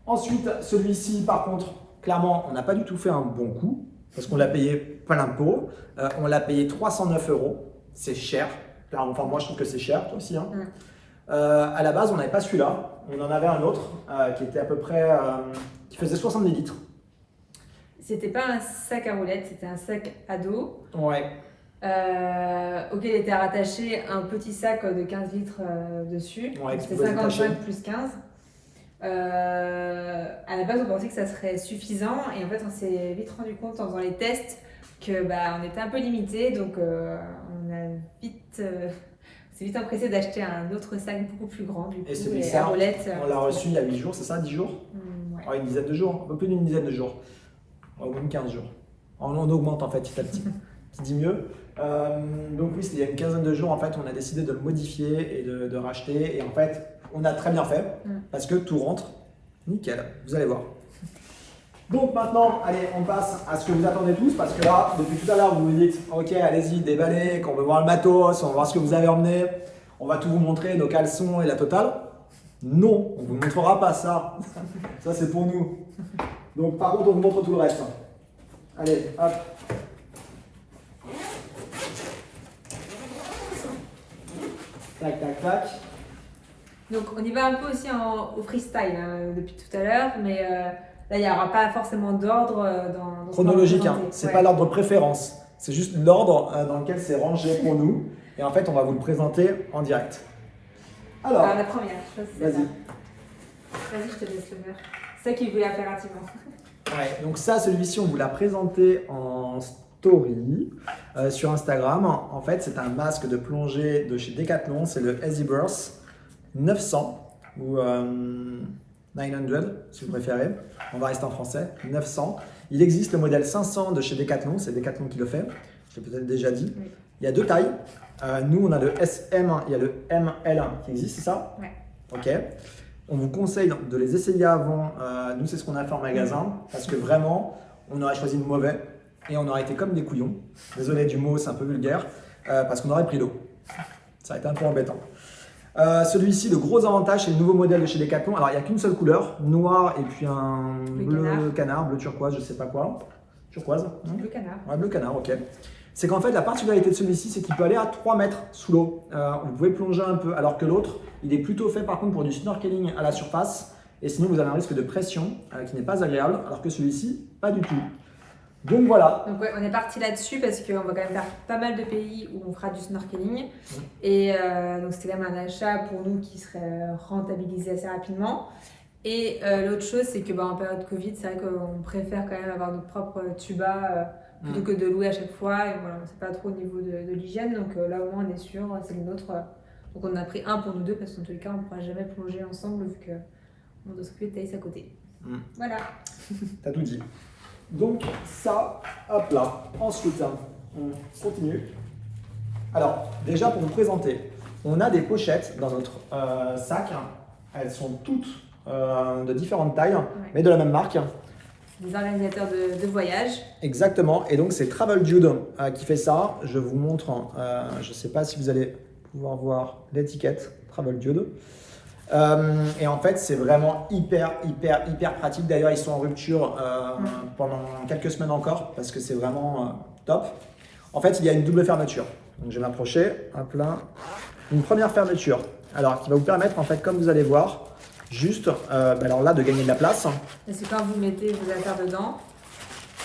Ensuite, celui-ci, par contre, clairement, on n'a pas du tout fait un bon coup parce qu'on l'a payé plein pot. On l'a payé 309 €. C'est cher. Clairement, enfin, moi, je trouve que c'est cher, toi aussi. À la base, on n'avait pas celui-là. On en avait un autre qui était à peu près, qui faisait 70 litres. C'était pas un sac à roulettes, c'était un sac à dos. Ouais. Auquel était rattaché un petit sac de 15 litres dessus. Ouais, c'était 55 plus 15. À la base, on pensait que ça serait suffisant et en fait, on s'est vite rendu compte en faisant les tests que on était un peu limité, donc on a vite s'est vite empressé d'acheter un autre sac beaucoup plus grand, du coup, Et celui-là, à roulettes. on l'a reçu il y a 8 jours, c'est ça, 10 jours? Ouais. Une dizaine de jours, un peu plus d'une dizaine de jours. Ou même 15 jours. On augmente en fait petit à petit. Qui dit mieux. Donc oui, c'était il y a une quinzaine de jours, en fait, on a décidé de le modifier et de racheter. Et en fait, on a très bien fait parce que tout rentre nickel. Vous allez voir. Donc maintenant, allez, on passe à ce que vous attendez tous parce que là, depuis tout à l'heure, vous vous dites, ok, allez-y, déballez, qu'on veut voir le matos, on va voir ce que vous avez emmené, on va tout vous montrer, nos caleçons et la totale. Non, on ne vous montrera pas ça. Ça, c'est pour nous. Donc par contre, on vous montre tout le reste. Allez, hop. Tac, tac, tac. Donc on y va un peu aussi au freestyle hein, depuis tout à l'heure, mais là il n'y aura pas forcément d'ordre dans chronologique, ce qu'on va hein. présenter. C'est pas l'ordre préférence, c'est juste l'ordre dans lequel c'est rangé pour nous. Et en fait, on va vous le présenter en direct. Alors, la première chose, c'est vas-y. ça. Vas-y, je te laisse le faire. C'est ça qu'il voulait impérativement. Ouais, donc ça, celui-ci, on vous l'a présenté en story sur Instagram. En fait, c'est un masque de plongée de chez Decathlon, c'est le Easy Burst 900 ou 900 si vous préférez. On va rester en français, 900. Il existe le modèle 500 de chez Decathlon, c'est Decathlon qui le fait, je l'ai peut-être déjà dit. Oui. Il y a deux tailles. Nous, on a le SM, il y a le ML qui existe, c'est ça? Ouais. Ok. On vous conseille de les essayer avant. Nous, c'est ce qu'on a fait en magasin parce que vraiment, on aurait choisi le mauvais et on aurait été comme des couillons. Désolé du mot, c'est un peu vulgaire parce qu'on aurait pris l'eau. Ça aurait été un peu embêtant. Celui-ci, le gros avantage, c'est le nouveau modèle de chez Decathlon. Alors, il n'y a qu'une seule couleur, noir et puis un bleu canard, bleu turquoise, je sais pas quoi. Turquoise? Bleu canard. Ouais, bleu canard, ok. C'est qu'en fait, la particularité de celui-ci, c'est qu'il peut aller à 3 mètres sous l'eau. Vous pouvez plonger un peu, alors que l'autre, il est plutôt fait par contre pour du snorkeling à la surface. Et sinon, vous avez un risque de pression qui n'est pas agréable, alors que celui-ci, pas du tout. Donc voilà. Donc ouais, on est parti là-dessus parce qu'on va quand même faire pas mal de pays où on fera du snorkeling. Et donc c'était quand même un achat pour nous qui serait rentabilisé assez rapidement. Et l'autre chose, c'est que en période Covid, c'est vrai qu'on préfère quand même avoir notre propre tuba plutôt que de louer à chaque fois. Et voilà, on ne sait pas trop au niveau de l'hygiène. Donc là au moins on est sûr, c'est le nôtre. Donc on en a pris un pour nous deux parce qu'en tous les cas on ne pourra jamais plonger ensemble vu qu'on doit s'occuper de Thaïs à côté. Voilà. T'as tout dit. Donc ça, hop là. Ensuite, on continue. Alors, déjà pour vous présenter, on a des pochettes dans notre sac. Elles sont toutes de différentes tailles, mais de la même marque. Des organisateurs de voyage. Exactement, et donc c'est Travel Dude qui fait ça. Je vous montre, je ne sais pas si vous allez pouvoir voir l'étiquette Travel Dude. Et en fait, c'est vraiment hyper pratique. D'ailleurs, ils sont en rupture pendant quelques semaines encore parce que c'est vraiment top. En fait, il y a une double fermeture. Donc, je vais m'approcher. Hop là. Une première fermeture. Alors, qui va vous permettre, en fait, comme vous allez voir, juste, alors là, de gagner de la place. Et c'est quand vous mettez vos affaires dedans.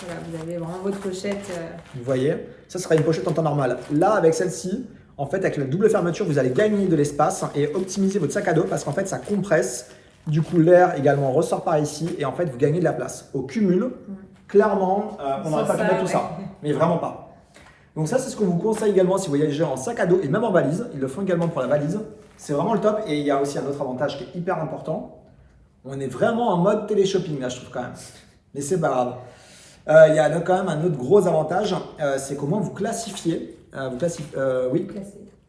Voilà, vous avez vraiment votre pochette. Vous voyez, ça sera une pochette en temps normal. Là, avec celle-ci, en fait, avec la double fermeture, vous allez gagner de l'espace et optimiser votre sac à dos parce qu'en fait, ça compresse. Du coup, l'air également ressort par ici et en fait, vous gagnez de la place. Au cumul, clairement, on n'aurait pas pu mettre tout ça, mais vraiment pas. Donc ça, c'est ce qu'on vous conseille également si vous voyagez en sac à dos et même en valise. Ils le font également pour la valise. C'est vraiment le top et il y a aussi un autre avantage qui est hyper important. On est vraiment en mode télé-shopping là, je trouve quand même. Mais c'est pas grave. Il y a quand même un autre gros avantage, c'est comment vous classifiez.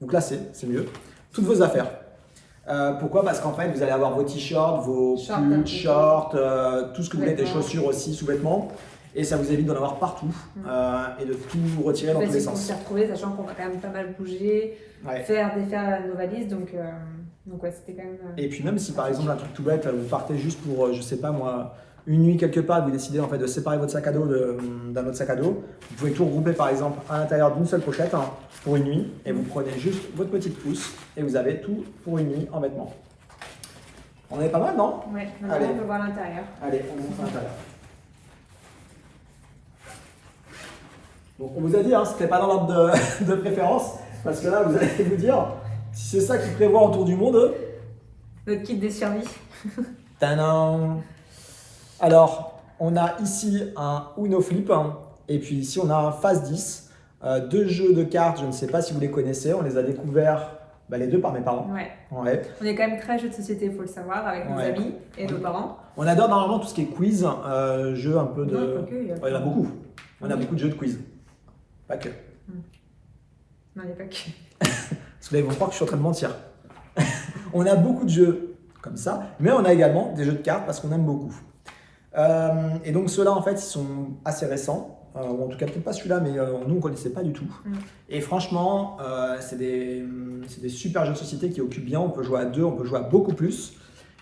Vous classez, c'est mieux, toutes vos affaires. Pourquoi? Parce qu'en fait, vous allez avoir vos t-shirts, vos pulls, shorts, tout ce que vous voulez, des chaussures aussi, sous-vêtements. Et ça vous évite d'en avoir partout et de tout retirer dans tous les sens. On s'est retrouvés, sachant qu'on va quand même pas mal bouger, défaire nos valises, donc ouais, c'était quand même... Et puis même si par exemple, un truc tout bête, vous partez juste pour, je sais pas moi, une nuit quelque part, vous décidez en fait de séparer votre sac à dos d'un autre sac à dos, vous pouvez tout regrouper par exemple à l'intérieur d'une seule pochette pour une nuit et vous prenez juste votre petite trousse et vous avez tout pour une nuit en vêtements. On est pas mal, non? Ouais, maintenant on peut voir l'intérieur. Allez, on monte à l'intérieur. Donc on vous a dit, c'était pas dans l'ordre de préférence, parce que là vous allez vous dire, si c'est ça qui prévoit en tour du monde. Notre kit des survies. Tadam! Alors, on a ici un Uno Flip, et puis ici on a un Phase 10, deux jeux de cartes, je ne sais pas si vous les connaissez, on les a découverts Les deux par mes parents. Ouais. Ouais. On est quand même très jeux de société, il faut le savoir, avec nos amis et nos parents. On adore normalement tout ce qui est quiz, jeux un peu de... Non, pas que, il y en a beaucoup. On a beaucoup de jeux de quiz. Pas que. Non, il n'y a pas que. Parce que là, ils vont croire que je suis en train de mentir. On a beaucoup de jeux comme ça, mais on a également des jeux de cartes parce qu'on aime beaucoup. Et donc ceux-là, en fait, ils sont assez récents. Ou en tout cas, peut-être pas celui-là, mais nous, on ne connaissait pas du tout. Et franchement, c'est des super jeux de société qui occupent bien. On peut jouer à 2, on peut jouer à beaucoup plus.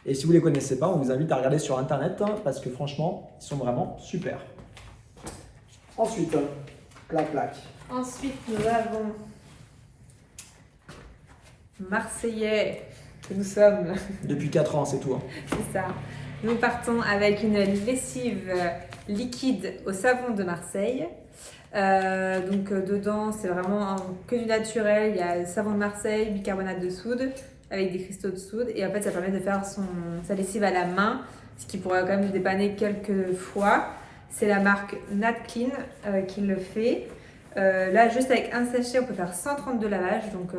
Et si vous ne les connaissez pas, on vous invite à regarder sur Internet parce que franchement, ils sont vraiment super. Ensuite, clac, clac. Ensuite, nous avons Marseillais, que nous sommes. Depuis 4 ans, c'est tout. Hein. C'est ça. Nous partons avec une lessive liquide au savon de Marseille. Donc dedans, c'est vraiment que du naturel. Il y a savon de Marseille, bicarbonate de soude avec des cristaux de soude. Et en fait, ça permet de faire sa lessive à la main, ce qui pourrait quand même nous dépanner quelques fois. C'est la marque Nat Clean qui le fait. Là, juste avec un sachet, on peut faire 132 lavages. Donc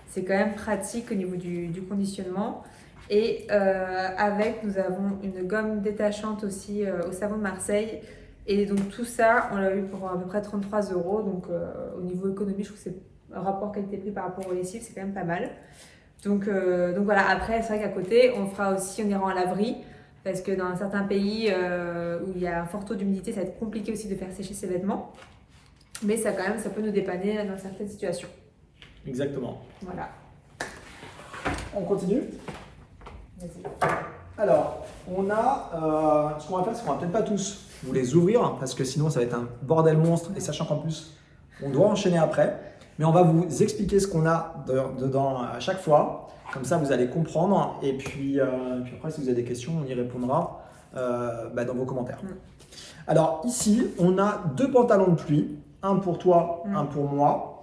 c'est quand même pratique au niveau du conditionnement. Et avec, nous avons une gomme détachante aussi au savon de Marseille. Et donc tout ça, on l'a eu pour à peu près 33 €. Donc au niveau économie, je trouve que c'est un rapport qualité-prix par rapport aux lessives, c'est quand même pas mal. Donc voilà, après, c'est vrai qu'à côté, on ira en laverie. Parce que dans certains pays où il y a un fort taux d'humidité, ça va être compliqué aussi de faire sécher ses vêtements. Mais ça peut nous dépanner dans certaines situations. Exactement. Voilà. On continue ? Vas-y. Alors, on a, ce qu'on va faire, c'est qu'on va peut-être pas tous vous les ouvrir, parce que sinon ça va être un bordel monstre, et sachant qu'en plus, on doit enchaîner après. Mais on va vous expliquer ce qu'on a dedans à chaque fois. Comme ça, vous allez comprendre. Et puis après, si vous avez des questions, on y répondra dans vos commentaires. Alors ici, on a 2 pantalons de pluie. Un pour toi, un pour moi.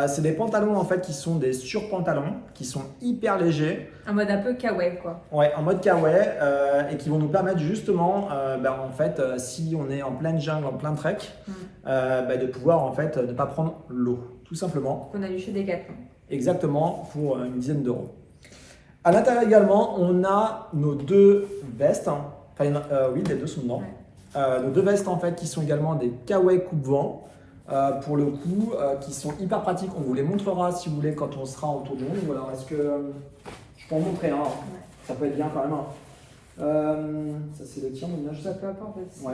C'est des pantalons en fait qui sont des surpantalons, qui sont hyper légers. En mode un peu kawaii quoi. Ouais, en mode kawaii et qui vont nous permettre justement, en fait, si on est en pleine jungle, en plein trek, de pouvoir en fait ne pas prendre l'eau, tout simplement. Qu'on a eu chez Decathlon. Exactement, pour une dizaine d'euros. À l'intérieur également, on a nos 2 vestes. Enfin, oui, les 2 sont dedans. Ouais. Nos 2 vestes en fait qui sont également des kawaii coupe-vent. Pour le coup, qui sont hyper pratiques. On vous les montrera si vous voulez quand on sera en tour du monde. Ou alors est-ce que je peux en montrer un? Ça peut être bien quand même. Ça c'est le tien, mais ça peut importe. Ouais.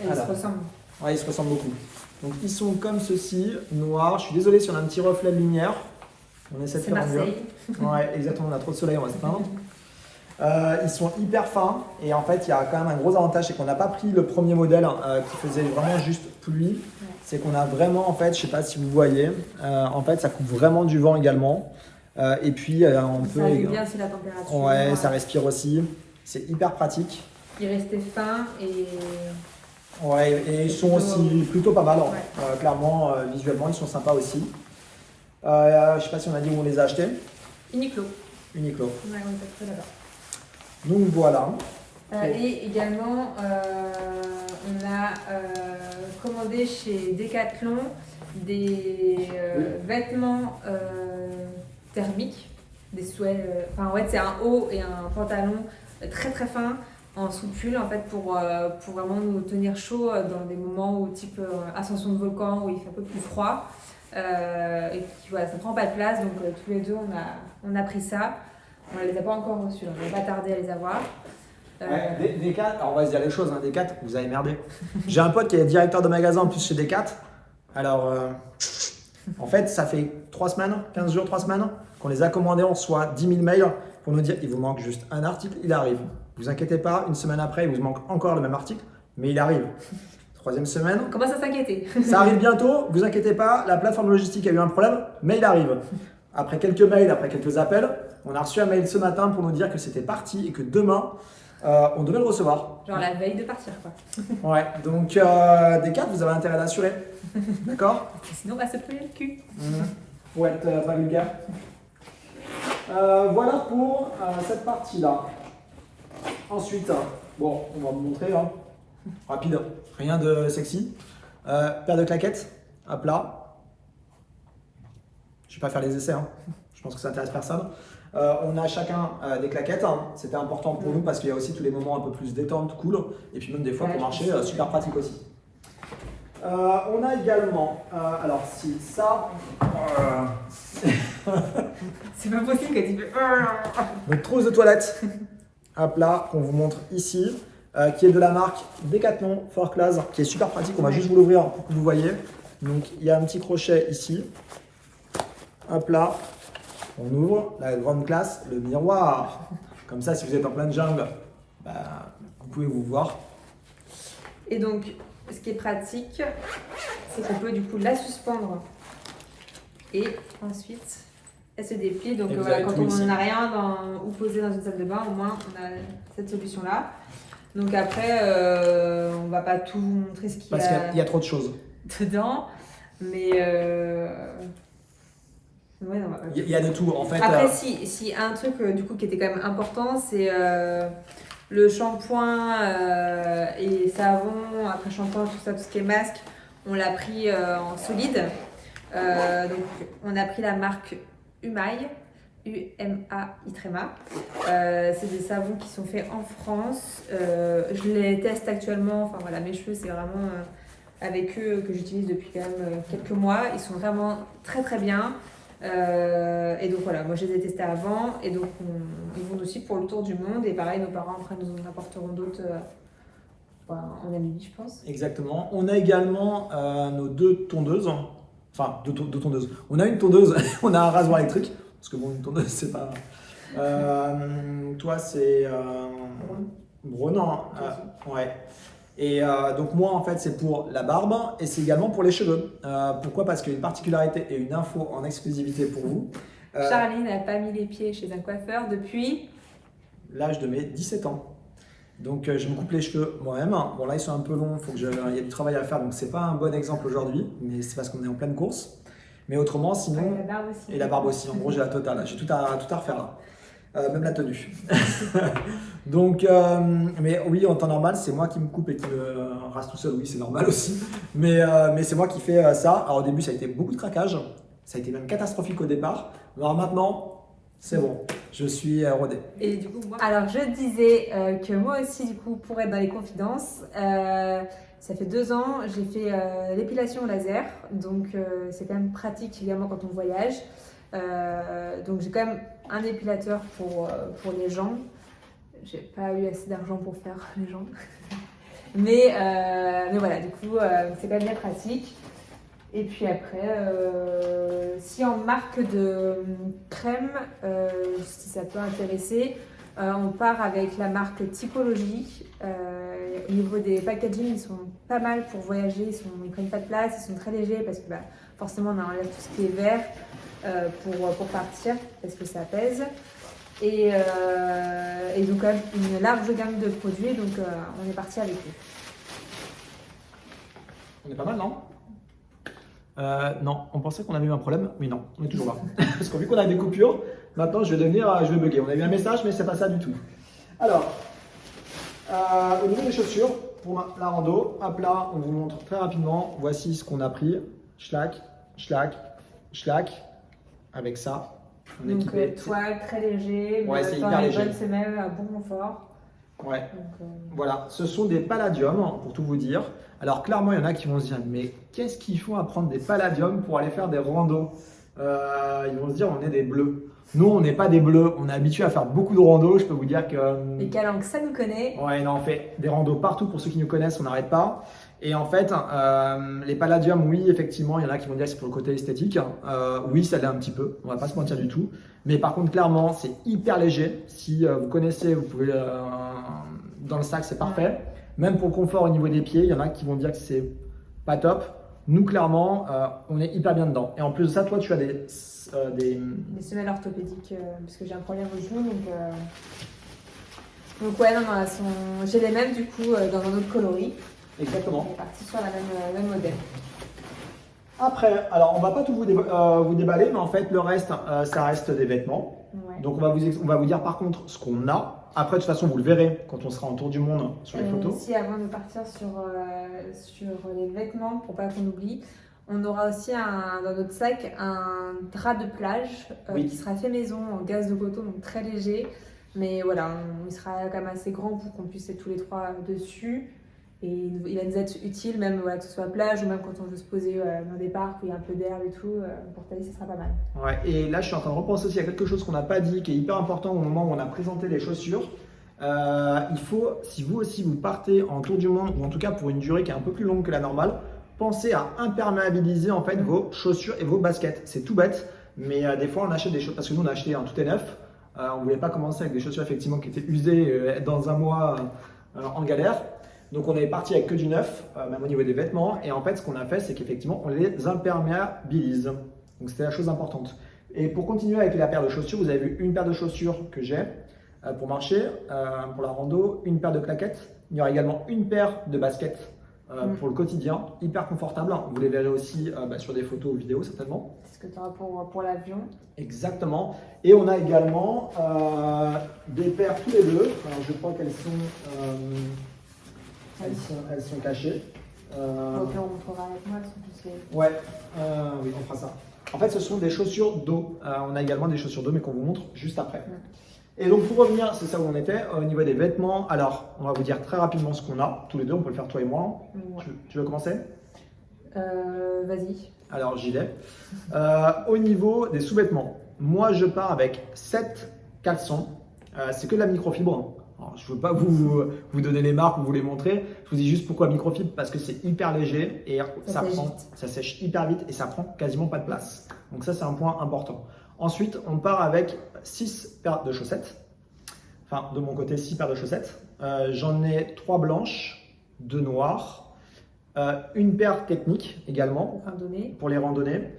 Ils se ressemblent. Ouais, ils se ressemblent beaucoup. Donc ils sont comme ceci, noirs. Je suis désolé si on a un petit reflet de lumière. On essaie de faire mieux. Ouais, exactement. On a trop de soleil, on va se plaindre. Ils sont hyper fins et en fait il y a quand même un gros avantage, c'est qu'on n'a pas pris le premier modèle qui faisait vraiment juste pluie. C'est qu'on a vraiment en fait, je sais pas si vous voyez, en fait ça coupe vraiment du vent également et puis on peut... Ça règle bien aussi la température. Ouais, ça respire aussi, c'est hyper pratique. Il restait fin et... Ouais, et ils sont aussi plutôt pas mal, clairement, visuellement ils sont sympas aussi. Je sais pas si on a dit où on les a achetés. Uniqlo. Uniqlo. Ouais, on est très là-bas. Donc voilà. Et également, on a commandé chez Decathlon des vêtements thermiques, des sweats. C'est un haut et un pantalon très très fin en sous-pull en fait pour vraiment nous tenir chaud dans des moments où type ascension de volcan où il fait un peu plus froid. Et puis voilà, ça prend pas de place donc tous les deux on a pris ça. On ne les a pas encore reçus, on va pas tarder à les avoir. Decat, alors on va se dire les choses, hein. Decat, vous avez merdé. J'ai un pote qui est directeur de magasin en plus chez Decat. Alors, en fait, ça fait 3 semaines, 15 jours, 3 semaines qu'on les a commandés, on reçoit 10 000 mails pour nous dire il vous manque juste un article, il arrive. Vous inquiétez pas, une semaine après, il vous manque encore le même article, mais il arrive. 3e semaine. On commence à s'inquiéter. Ça arrive bientôt, vous inquiétez pas, la plateforme logistique a eu un problème, mais il arrive. Après quelques mails, après quelques appels, on a reçu un mail ce matin pour nous dire que c'était parti et que demain, on devait le recevoir. Genre la veille de partir quoi. Ouais, donc Decat, vous avez intérêt d'assurer. D'accord? Sinon on va se plier le cul. Pour être pas vulgaire. Voilà pour cette partie-là. Ensuite, bon, on va vous montrer, hein. Rapide, rien de sexy. Paire de claquettes, hop là. Je ne vais pas faire les essais, hein. Je pense que ça n'intéresse personne. On a chacun des claquettes, hein. C'était important pour nous parce qu'il y a aussi tous les moments un peu plus détente, cool, et puis même des fois pour marcher, super pratique aussi. On a également, alors si ça, c'est pas possible que tu fais. notre trousse de toilette, hop là, qu'on vous montre ici, qui est de la marque Decathlon 4Class, qui est super pratique. On va juste vous l'ouvrir pour que vous voyez. Donc il y a un petit crochet ici, hop là, on ouvre la grande classe, le miroir. Comme ça, si vous êtes en pleine jungle, bah, vous pouvez vous voir. Et donc, ce qui est pratique, c'est qu'on peut du coup la suspendre et ensuite elle se déplie. Donc voilà, quand on n'a rien ou posé dans une salle de bain, au moins on a cette solution là. Donc après, on va pas tout vous montrer ce qu'il y a. Parce qu'il y a trop de choses dedans, mais ouais, non, il y a de tout en fait. Après, si un truc du coup qui était quand même important, c'est le shampoing et savon, après shampoing, tout ça, tout ce qui est masque, on l'a pris en solide. Donc on a pris la marque Umai, U-M-A-I-Tréma. C'est des savons qui sont faits en France. Je les teste actuellement, enfin voilà, mes cheveux, c'est vraiment avec eux que j'utilise depuis quand même quelques mois. Ils sont vraiment très très bien. Et donc voilà, moi je les ai testés avant et donc ils vont aussi pour le tour du monde et pareil nos parents après nous en apporteront d'autres en Namibie je pense. Exactement. On a également nos deux tondeuses, enfin deux tondeuses. On a une tondeuse, on a un rasoir électrique parce que bon une tondeuse c'est pas. Toi c'est Bronan, ouais. Et donc moi en fait c'est pour la barbe et c'est également pour les cheveux. Pourquoi? Parce qu'il y a une particularité et une info en exclusivité pour vous. Charlie n'a pas mis les pieds chez un coiffeur depuis l'âge de mes 17 ans. Donc je me coupe les cheveux moi-même. Bon là ils sont un peu longs, il y a du travail à faire donc c'est pas un bon exemple aujourd'hui, mais c'est parce qu'on est en pleine course. Mais autrement sinon... la barbe aussi. Et la barbe aussi, en gros j'ai la totale, j'ai tout à refaire là. Même la tenue. Donc, mais oui, en temps normal, c'est moi qui me coupe et qui me rase tout seul. Oui, c'est normal aussi. Mais c'est moi qui fais ça. Alors au début, ça a été beaucoup de craquage. Ça a été même catastrophique au départ. Alors maintenant, c'est bon. Je suis rodé. Et du coup, moi... Alors, je disais que moi aussi, du coup, pour être dans les confidences, ça fait 2 ans, j'ai fait l'épilation au laser. Donc, c'est quand même pratique également quand on voyage. Donc j'ai quand même un épilateur pour les jambes. J'ai pas eu assez d'argent pour faire les jambes. mais voilà, du coup, c'est quand même bien pratique. Et puis après, si en marque de crème, si ça peut intéresser, on part avec la marque Typologie. Au niveau des packaging, ils sont pas mal pour voyager. Ils prennent pas de place, ils sont très légers parce que forcément on enlève tout ce qui est vert. Pour partir parce que ça pèse et donc quand même une large gamme de produits donc on est parti avec eux. On est pas mal non? Non, on pensait qu'on avait eu un problème, mais non, on est toujours là. Parce que vu qu'on a des coupures, maintenant je vais bugger. On a eu un message, mais c'est pas ça du tout. Alors, au niveau des chaussures, pour la rando, hop là, on vous montre très rapidement. Voici ce qu'on a pris. Schlack, schlack, schlack. Avec ça, on est équipé. Toile très léger, ouais, c'est hyper léger. Bonne semelle à bon confort. Ouais. Donc, voilà, ce sont des palladiums pour tout vous dire. Alors clairement, il y en a qui vont se dire, mais qu'est-ce qu'il faut à prendre des palladiums pour aller faire des randos? Ils vont se dire, on est des bleus. Nous, on n'est pas des bleus. On est habitué à faire beaucoup de randos. Je peux vous dire que. Et Calanque, ça nous connaît. Ouais, non, on fait des randos partout. Pour ceux qui nous connaissent, on n'arrête pas. Et en fait, les palladiums, oui, effectivement, il y en a qui vont dire que c'est pour le côté esthétique. Oui, ça l'est un petit peu, on va pas se mentir du tout. Mais par contre, clairement, c'est hyper léger. Si vous connaissez, vous pouvez dans le sac, c'est parfait. Même pour le confort au niveau des pieds, il y en a qui vont dire que c'est pas top. Nous, clairement, on est hyper bien dedans. Et en plus de ça, toi, tu as des semelles orthopédiques parce que j'ai un problème au genou. Donc ouais, non, j'ai les mêmes du coup dans un autre coloris. Exactement. On est parti sur la même modèle. Après, alors on va pas tout vous déballer, mais en fait le reste, ça reste des vêtements. Ouais. Donc on va vous dire par contre ce qu'on a. Après de toute façon vous le verrez quand on sera en tour du monde sur les photos. Aussi avant de partir sur les vêtements, pour pas qu'on oublie, On aura aussi dans notre sac un drap de plage Oui. qui sera fait maison en gaze de coton, donc très léger. Mais voilà, il sera quand même assez grand pour qu'on puisse être tous les trois dessus. Et il va nous être utile, même voilà, que ce soit plage ou même quand on veut se poser dans des parcs où il y a un peu d'herbe et tout. Pour ta vie, ça sera pas mal. Ouais, et là, je suis en train de repenser aussi à quelque chose qu'on n'a pas dit, qui est hyper important au moment où on a présenté les chaussures. Il faut, si vous aussi vous partez en tour du monde, ou en tout cas pour une durée qui est un peu plus longue que la normale, pensez à imperméabiliser en fait vos chaussures et vos baskets. C'est tout bête, mais des fois on achète des choses, parce que nous on a acheté un tout est neuf. On ne voulait pas commencer avec des chaussures effectivement qui étaient usées dans un mois en galère. Donc on est parti avec que du neuf, même au niveau des vêtements. Et en fait, ce qu'on a fait, c'est qu'effectivement, on les imperméabilise. Donc c'était la chose importante. Et pour continuer avec la paire de chaussures, vous avez vu une paire de chaussures que j'ai pour marcher, pour la rando, une paire de claquettes. Il y aura également une paire de baskets pour le quotidien, hyper confortable. Vous les verrez aussi sur des photos ou vidéos certainement. C'est ce que tu auras pour l'avion. Exactement. Et on a également des paires tous les deux. Alors, je crois qu'elles sont... Elles sont cachées. Donc là, on montrera avec moi, elles sont plus... Ouais, oui, on fera ça. En fait, ce sont des chaussures d'eau. On a également des chaussures d'eau, mais qu'on vous montre juste après. Et donc, pour revenir, c'est ça où on était, au niveau des vêtements. Alors, on va vous dire très rapidement ce qu'on a. Tous les deux, on peut le faire toi et moi. Ouais. Tu veux commencer? Vas-y. Alors, j'y vais. Au niveau des sous-vêtements, moi, je pars avec 7 caleçons. C'est que de la microfibre. Alors, je ne veux pas vous donner les marques ou vous les montrer. Je vous dis juste pourquoi microfibre, parce que c'est hyper léger et ça sèche hyper vite et ça prend quasiment pas de place. Donc ça, c'est un point important. Ensuite, on part avec 6 paires de chaussettes. Enfin, de mon côté, 6 paires de chaussettes. J'en ai 3 blanches, 2 noires, une paire technique également pour les randonnées.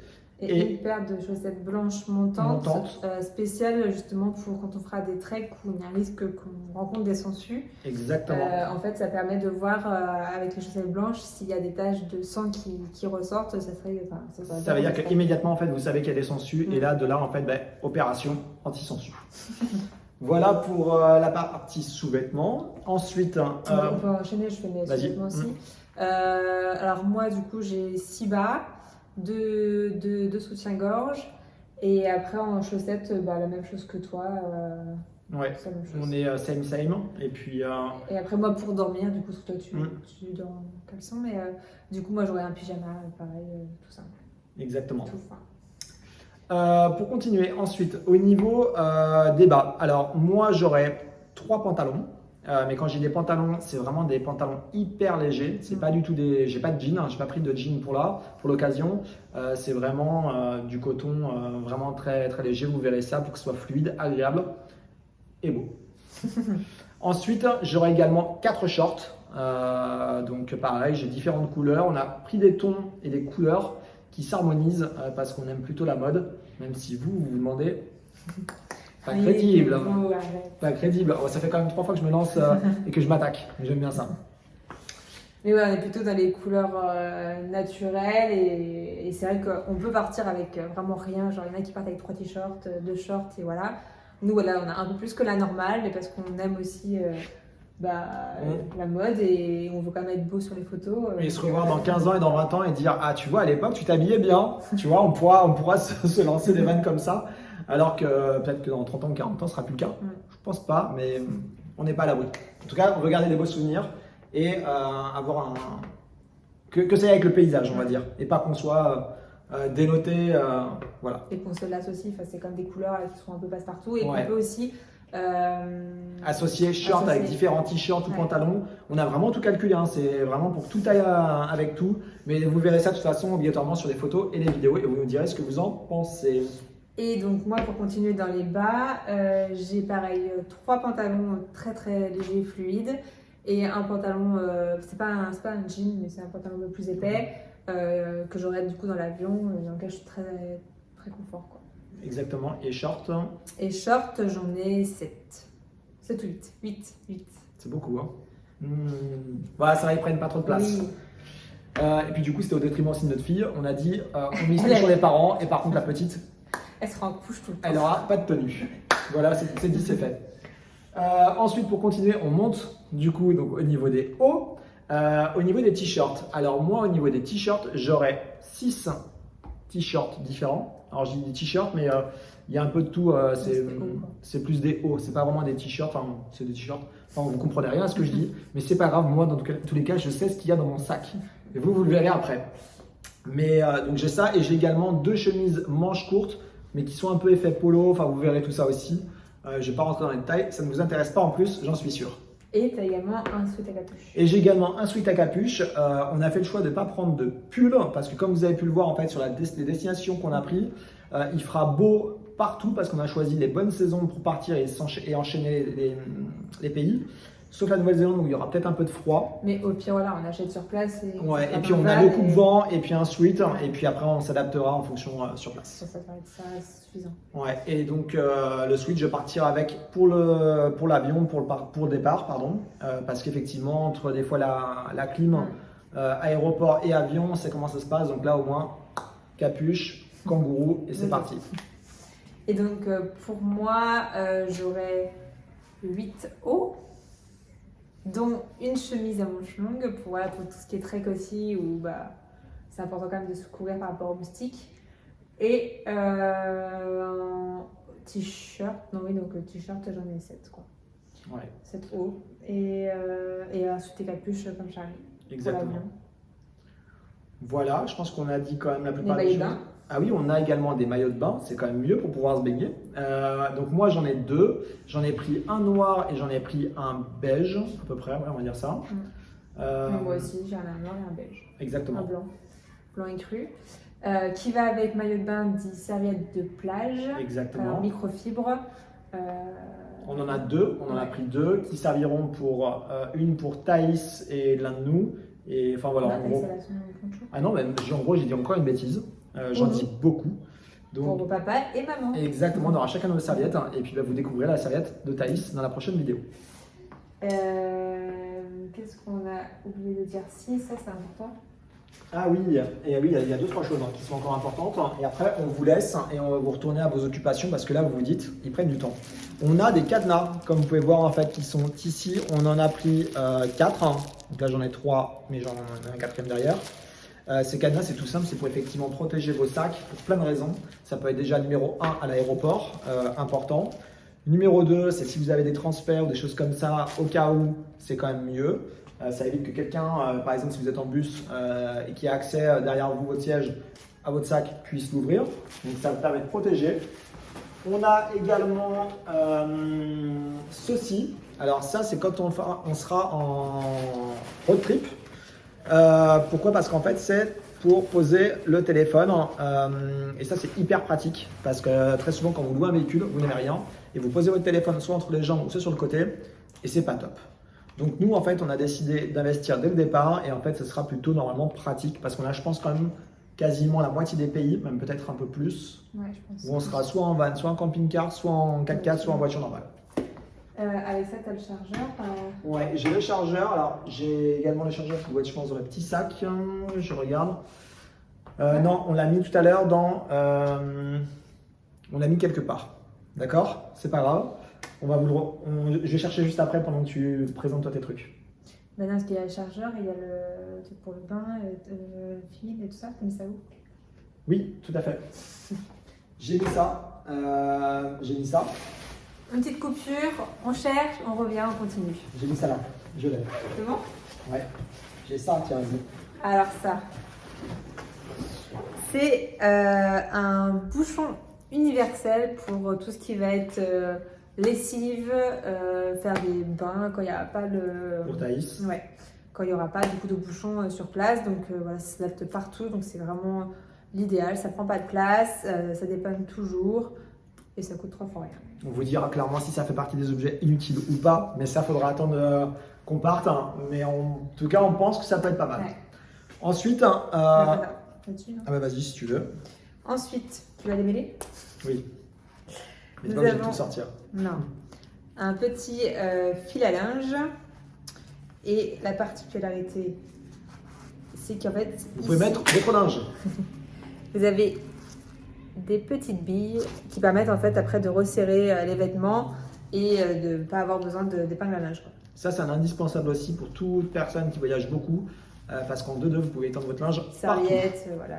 Et une paire de chaussettes blanches montantes. Spéciales justement pour quand on fera des treks où il y a un risque qu'on rencontre des sangsues. Exactement. En fait, ça permet de voir avec les chaussettes blanches s'il y a des taches de sang qui ressortent. Ça veut dire qu'immédiatement, en fait, vous savez qu'il y a des sangsues. Et là, en fait, opération anti-sangsues. Voilà pour la partie sous-vêtements. Ensuite, on peut enchaîner, je fais mes sous-vêtements aussi. Alors moi, du coup, j'ai 6 bas. Deux soutiens-gorge et après en chaussettes la même chose que toi. Ouais, on est same et puis. Et après moi pour dormir, du coup toi tu dors en caleçon, mais du coup moi j'aurais un pyjama pareil, tout simple. Exactement. Tout fin. Pour continuer, ensuite au niveau des bas, alors moi j'aurais 3 pantalons. Mais quand j'ai des pantalons, c'est vraiment des pantalons hyper légers. C'est pas du tout j'ai pas de jean, j'ai pas pris de jean pour l'occasion. C'est vraiment du coton, vraiment très très léger. Vous verrez ça pour que ce soit fluide, agréable et beau. Ensuite, j'aurai également 4 shorts. Donc pareil, j'ai différentes couleurs. On a pris des tons et des couleurs qui s'harmonisent parce qu'on aime plutôt la mode, même si vous demandez. Pas crédible. Pas crédible. Oh, ça fait quand même 3 fois que je me lance et que je m'attaque. J'aime bien ça. Mais ouais, on est plutôt dans les couleurs naturelles et c'est vrai qu'on peut partir avec vraiment rien. Genre, il y en a qui partent avec 3 t-shirts, 2 shorts et voilà. Nous, voilà, on a un peu plus que la normale, mais parce qu'on aime aussi la mode et on veut quand même être beau sur les photos. Et se revoir dans 15 ans et dans 20 ans et dire ah, tu vois, à l'époque, tu t'habillais bien. Tu vois, on pourra se lancer des vannes comme ça. Alors que peut-être que dans 30 ans ou 40 ans, ce ne sera plus le cas. Je pense pas, mais on n'est pas à l'abri. En tout cas, on veut garder des beaux souvenirs et avoir que ça aille avec le paysage, on va dire. Et pas qu'on soit dénoté. Voilà. Et qu'on se l'associe, c'est comme des couleurs qui sont un peu passe-partout. Et qu'on peut aussi associer short avec différents t-shirts ou pantalons. On a vraiment tout calculé, hein. C'est vraiment pour tout tailler avec tout. Mais vous verrez ça de toute façon obligatoirement sur les photos et les vidéos et vous nous direz ce que vous en pensez. Et donc moi, pour continuer dans les bas, j'ai pareil 3 pantalons très très légers, fluides, et un pantalon, c'est pas un jean, mais c'est un pantalon un peu plus épais, que j'aurai du coup dans l'avion, dans lequel je suis très très confort, quoi. Exactement. Et short? Et short, j'en ai 7 ou 8. C'est beaucoup, hein. Voilà, ça va, ils prennent pas trop de place. Oui. Et puis du coup, c'était au détriment aussi de notre fille. On a dit, on mise sur les parents, et par contre la petite, elle sera en couche tout le temps. Elle n'aura pas de tenue. Voilà, c'est dit, c'est fait. Ensuite, pour continuer, on monte du coup donc, au niveau des hauts. Au niveau des t-shirts, alors moi au niveau des t-shirts, j'aurai 6 t-shirts différents. Alors je dis des t-shirts, mais il y a un peu de tout. C'est plus des hauts, c'est pas vraiment des t-shirts, enfin c'est des t-shirts. Enfin, vous comprenez rien à ce que je dis, mais c'est pas grave. Moi, dans tous les cas, je sais ce qu'il y a dans mon sac. Et vous le verrez après. Mais donc j'ai ça et j'ai également 2 chemises manches courtes, mais qui sont un peu effet polo. Enfin, vous verrez tout ça aussi. Je vais pas rentrer dans les détails, ça ne vous intéresse pas en plus, j'en suis sûr. Et tu as également un sweat à capuche. Et j'ai également un sweat à capuche. On a fait le choix de ne pas prendre de pull parce que comme vous avez pu le voir en fait sur les destinations qu'on a pris, il fera beau partout parce qu'on a choisi les bonnes saisons pour partir et enchaîner les pays. Sauf la Nouvelle-Zélande où il y aura peut-être un peu de froid. Mais au pire, voilà, on achète sur place. Et puis on a le coupe-vent et puis un sweat. Et puis après, on s'adaptera en fonction sur place. Ça paraît ça suffisant. Ouais, et donc le switch, je vais partir avec pour l'avion, pour le départ, pardon, parce qu'effectivement, entre des fois la clim, aéroport et avion, c'est comment ça se passe. Donc là, au moins, capuche, kangourou, et c'est parti. Et donc, pour moi, j'aurai 8 hauts, dont une chemise à manches longues pour tout ce qui est trek aussi, où c'est important quand même de se couvrir par rapport aux moustiques. Et un t-shirt, t-shirt j'en ai 7 quoi. Ouais. 7 hauts. Et un sweat et capuche comme Charlie. Exactement. Voilà, je pense qu'on a dit quand même la plupart des choses. Ah oui, on a également des maillots de bain, c'est quand même mieux pour pouvoir se baigner. Donc moi j'en ai 2, j'en ai pris un noir et j'en ai pris un beige, à peu près, ouais, on va dire ça. Moi aussi, j'ai un noir et un beige. Exactement. Un blanc écru. Qui va avec maillot de bain dit serviette de plage. Exactement. Microfibre. On en a 2, on en a pris 2 qui serviront pour une pour Thaïs et l'un de nous. Et enfin voilà, en gros. Ah non, mais en gros j'ai dit encore une bêtise. J'en dis beaucoup. Donc, pour papa et maman. Exactement, on aura chacun nos serviettes. Et puis vous découvrirez la serviette de Thaïs dans la prochaine vidéo. Qu'est-ce qu'on a oublié de dire? Si, ça c'est important. Ah oui, et oui, il y a 2-3 choses qui sont encore importantes. Et après, on vous laisse et on va vous retourner à vos occupations parce que là, vous vous dites, ils prennent du temps. On a des cadenas, comme vous pouvez voir en fait, qui sont ici. On en a pris 4. Donc là, j'en ai 3, mais j'en ai un 4e derrière. Ces cadenas, c'est tout simple, c'est pour effectivement protéger vos sacs pour plein de raisons. Ça peut être déjà numéro 1 à l'aéroport, important. Numéro 2, c'est si vous avez des transferts ou des choses comme ça, au cas où, c'est quand même mieux. Ça évite que quelqu'un, par exemple si vous êtes en bus et qui a accès derrière vous, votre siège, à votre sac, puisse l'ouvrir. Donc ça vous permet de protéger. On a également ceci. Alors ça, c'est quand on sera en road trip. Pourquoi? Parce qu'en fait, c'est pour poser le téléphone. Et ça, c'est hyper pratique parce que très souvent, quand vous louez un véhicule, vous n'avez rien et vous posez votre téléphone soit entre les jambes ou soit sur le côté et c'est pas top. Donc nous, en fait, on a décidé d'investir dès le départ et en fait, ce sera plutôt normalement pratique parce qu'on a, je pense, quand même quasiment la moitié des pays, même peut-être un peu plus, ouais, je pense où on sera soit en van, soit en camping-car, soit en 4x4, soit en voiture normale. Avec ça, tu as le chargeur Ouais, j'ai le chargeur. Alors, j'ai également le chargeur qui doit être, je pense, dans le petit sac. Je regarde. Non, on l'a mis tout à l'heure dans... on l'a mis quelque part. D'accord? C'est pas grave. Je vais chercher juste après pendant que tu présentes toi tes trucs. Non, parce qu'il y a le chargeur, il y a le truc pour le bain, le fil et tout ça. T'as mis ça où? Oui, tout à fait. J'ai mis ça. Une petite coupure, on cherche, on revient, on continue. J'ai mis ça là, je l'ai. C'est bon? Ouais. J'ai ça, tiens. Alors ça, c'est un bouchon universel pour tout ce qui va être lessive, faire des bains quand il n'y a pas le... Pour Thaïs. Ouais, quand il n'y aura pas du coup de bouchon sur place. Donc voilà, ça s'adapte partout, donc c'est vraiment l'idéal. Ça prend pas de place, ça dépanne toujours et ça coûte 3 fois rien. On vous dira clairement si ça fait partie des objets inutiles ou pas, mais ça faudra attendre qu'on parte. Mais en tout cas, on pense que ça peut être pas mal. Ouais. Ensuite, là-dessus, ah bah vas-y si tu veux. Ensuite, tu vas démêler? Oui. Mais tu vas obligé de tout sortir. Non. Un petit fil à linge. Et la particularité, c'est qu'en fait... Vous pouvez mettre votre linge. Vous avez des petites billes qui permettent en fait après de resserrer les vêtements et de ne pas avoir besoin d'épingle à linge. Ça, c'est un indispensable aussi pour toute personne qui voyage beaucoup, parce qu'en 2-2, vous pouvez étendre votre linge partout. Serviette, voilà,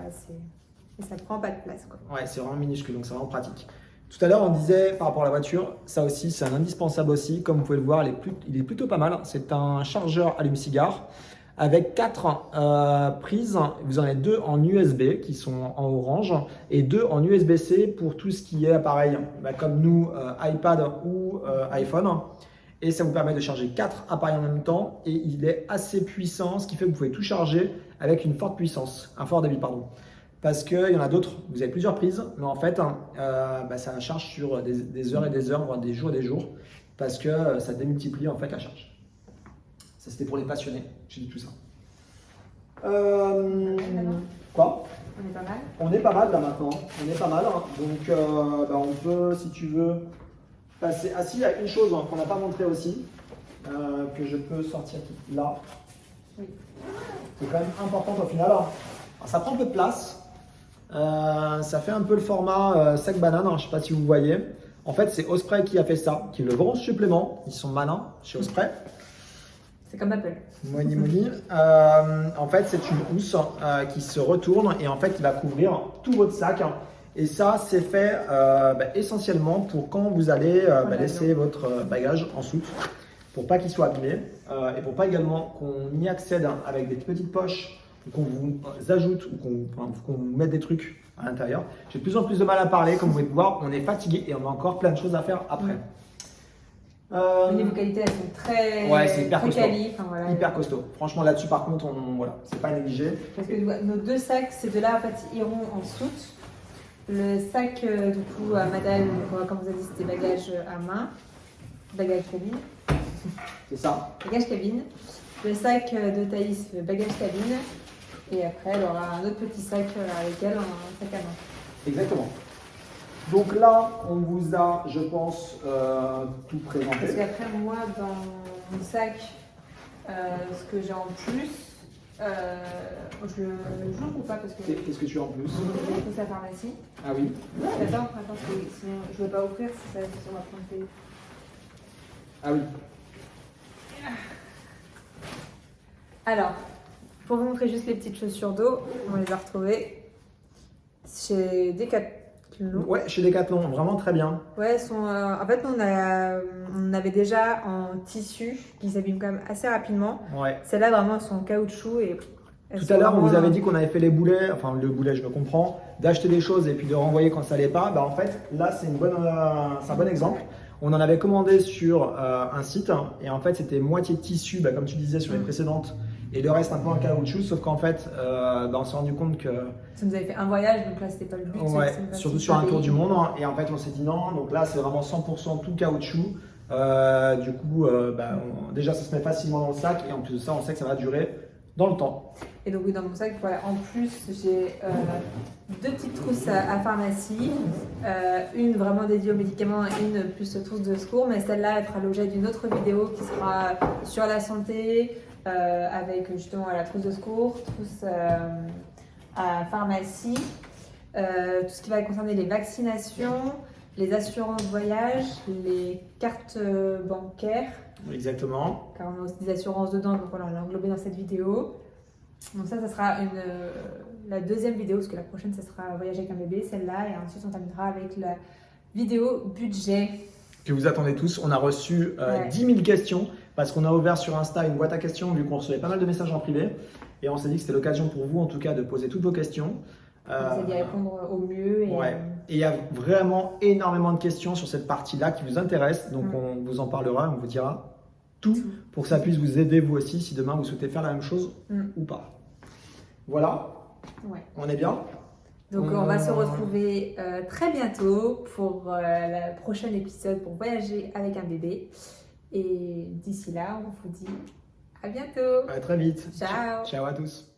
et ça prend pas de place, quoi. Ouais, c'est vraiment minuscule, donc c'est vraiment pratique. Tout à l'heure, on disait par rapport à la voiture, ça aussi, c'est un indispensable aussi. Comme vous pouvez le voir, il est plutôt pas mal. C'est un chargeur allume-cigare avec 4 prises. Vous en avez 2 en USB qui sont en orange et 2 en USB-C pour tout ce qui est appareil, comme nous, iPad ou iPhone. Et ça vous permet de charger 4 appareils en même temps et il est assez puissant, ce qui fait que vous pouvez tout charger avec une forte puissance, un fort débit, pardon. Parce qu'il y en a d'autres, vous avez plusieurs prises, mais en fait, ça charge sur des heures et des heures, voire des jours et des jours, parce que ça démultiplie en fait la charge. Ça, c'était pour les passionnés, j'ai dit tout ça. Quoi? On est pas mal. On est pas mal là maintenant, on est pas mal. Donc, on peut, si tu veux, passer. Ah si, il y a une chose qu'on n'a pas montré aussi, que je peux sortir là. Oui. C'est quand même important au final. Alors, ça prend un peu de place. Ça fait un peu le format sac banane, je ne sais pas si vous voyez. En fait, c'est Osprey qui a fait ça, qui le vend en supplément. Ils sont malins chez Osprey. C'est comme Apple. Moni moni. En fait, c'est une housse qui se retourne et en fait, il va couvrir tout votre sac. Et ça, c'est fait essentiellement pour quand vous allez laisser votre bagage en soute, pour pas qu'il soit abîmé et pour pas également qu'on y accède avec des petites poches, qu'on vous ajoute ou qu'on vous mette des trucs à l'intérieur. J'ai de plus en plus de mal à parler, comme vous pouvez le voir, on est fatigué et on a encore plein de choses à faire après. Au niveau qualité, elles sont très, ouais, c'est hyper très costaud. quali. Enfin, voilà. Hyper costaud. Franchement, là-dessus, par contre, voilà, c'est pas négligé. Parce que nos 2 sacs, ces 2-là, en fait, iront en soute. Le sac, du coup, à madame, comme vous avez dit, c'était bagage à main, bagage cabine. C'est ça. Bagage cabine. Le sac de Thaïs, bagage cabine. Et après, elle aura un autre petit sac avec elle, un sac à main. Exactement. Donc là, on vous a, je pense, tout présenté. Parce qu'après, moi, dans mon sac, ce que j'ai en plus, je le joue ou pas parce que Qu'est-ce que tu as en plus? j'ai pris la pharmacie. Ah oui. Attends, parce que sinon je ne vais pas ouvrir si ça va prendre le pays. Ah oui. Alors, pour vous montrer juste les petites chaussures d'eau, on les a retrouvées chez Decathlon. Ouais, chez Decathlon, vraiment très bien. Ouais, elles sont, en fait, on avait déjà en tissu qui s'abîment quand même assez rapidement. Ouais. Celles-là, vraiment, elles sont en caoutchouc et Tout à l'heure, on vous avait dit qu'on avait fait les boulets, enfin le boulet, je me comprends, d'acheter des choses et puis de renvoyer quand ça allait pas. En fait, là, c'est un bon exemple. On en avait commandé sur un site et en fait, c'était moitié de tissu, comme tu disais sur les précédentes, et le reste un peu en caoutchouc, sauf qu'en fait, on s'est rendu compte que… Ça nous avait fait un voyage, donc là, c'était pas le but. Ouais, surtout sur un tour du monde. Et en fait, on s'est dit non, donc là, c'est vraiment 100% tout caoutchouc. Du coup, déjà, ça se met facilement dans le sac et en plus de ça, on sait que ça va durer dans le temps. Et donc, oui, dans mon sac, voilà, en plus, j'ai 2 petites trousses à pharmacie, une vraiment dédiée aux médicaments et une plus trousse de secours. Mais celle-là, elle fera l'objet d'une autre vidéo qui sera sur la santé, avec justement la trousse de secours, trousse à pharmacie, tout ce qui va concerner les vaccinations, les assurances voyage, les cartes bancaires. Exactement. Car on a aussi des assurances dedans, donc voilà, on l'a englobé dans cette vidéo. Donc ça sera la deuxième vidéo, parce que la prochaine, ça sera Voyager avec un bébé, celle-là, et ensuite on terminera avec la vidéo budget. Que vous attendez tous. On a reçu 10 000 questions, parce qu'on a ouvert sur Insta une boîte à questions, vu qu'on recevait pas mal de messages en privé. Et on s'est dit que c'était l'occasion pour vous, en tout cas, de poser toutes vos questions. On essaie d'y répondre au mieux. Et il y a vraiment énormément de questions sur cette partie-là qui vous intéressent. Donc, on vous en parlera, on vous dira tout pour que ça puisse vous aider vous aussi si demain vous souhaitez faire la même chose ou pas. Voilà. Ouais. On est bien. Donc, on va se retrouver très bientôt pour le prochain épisode pour voyager avec un bébé. Et d'ici là, on vous dit à bientôt. À très vite. Ciao. Ciao à tous.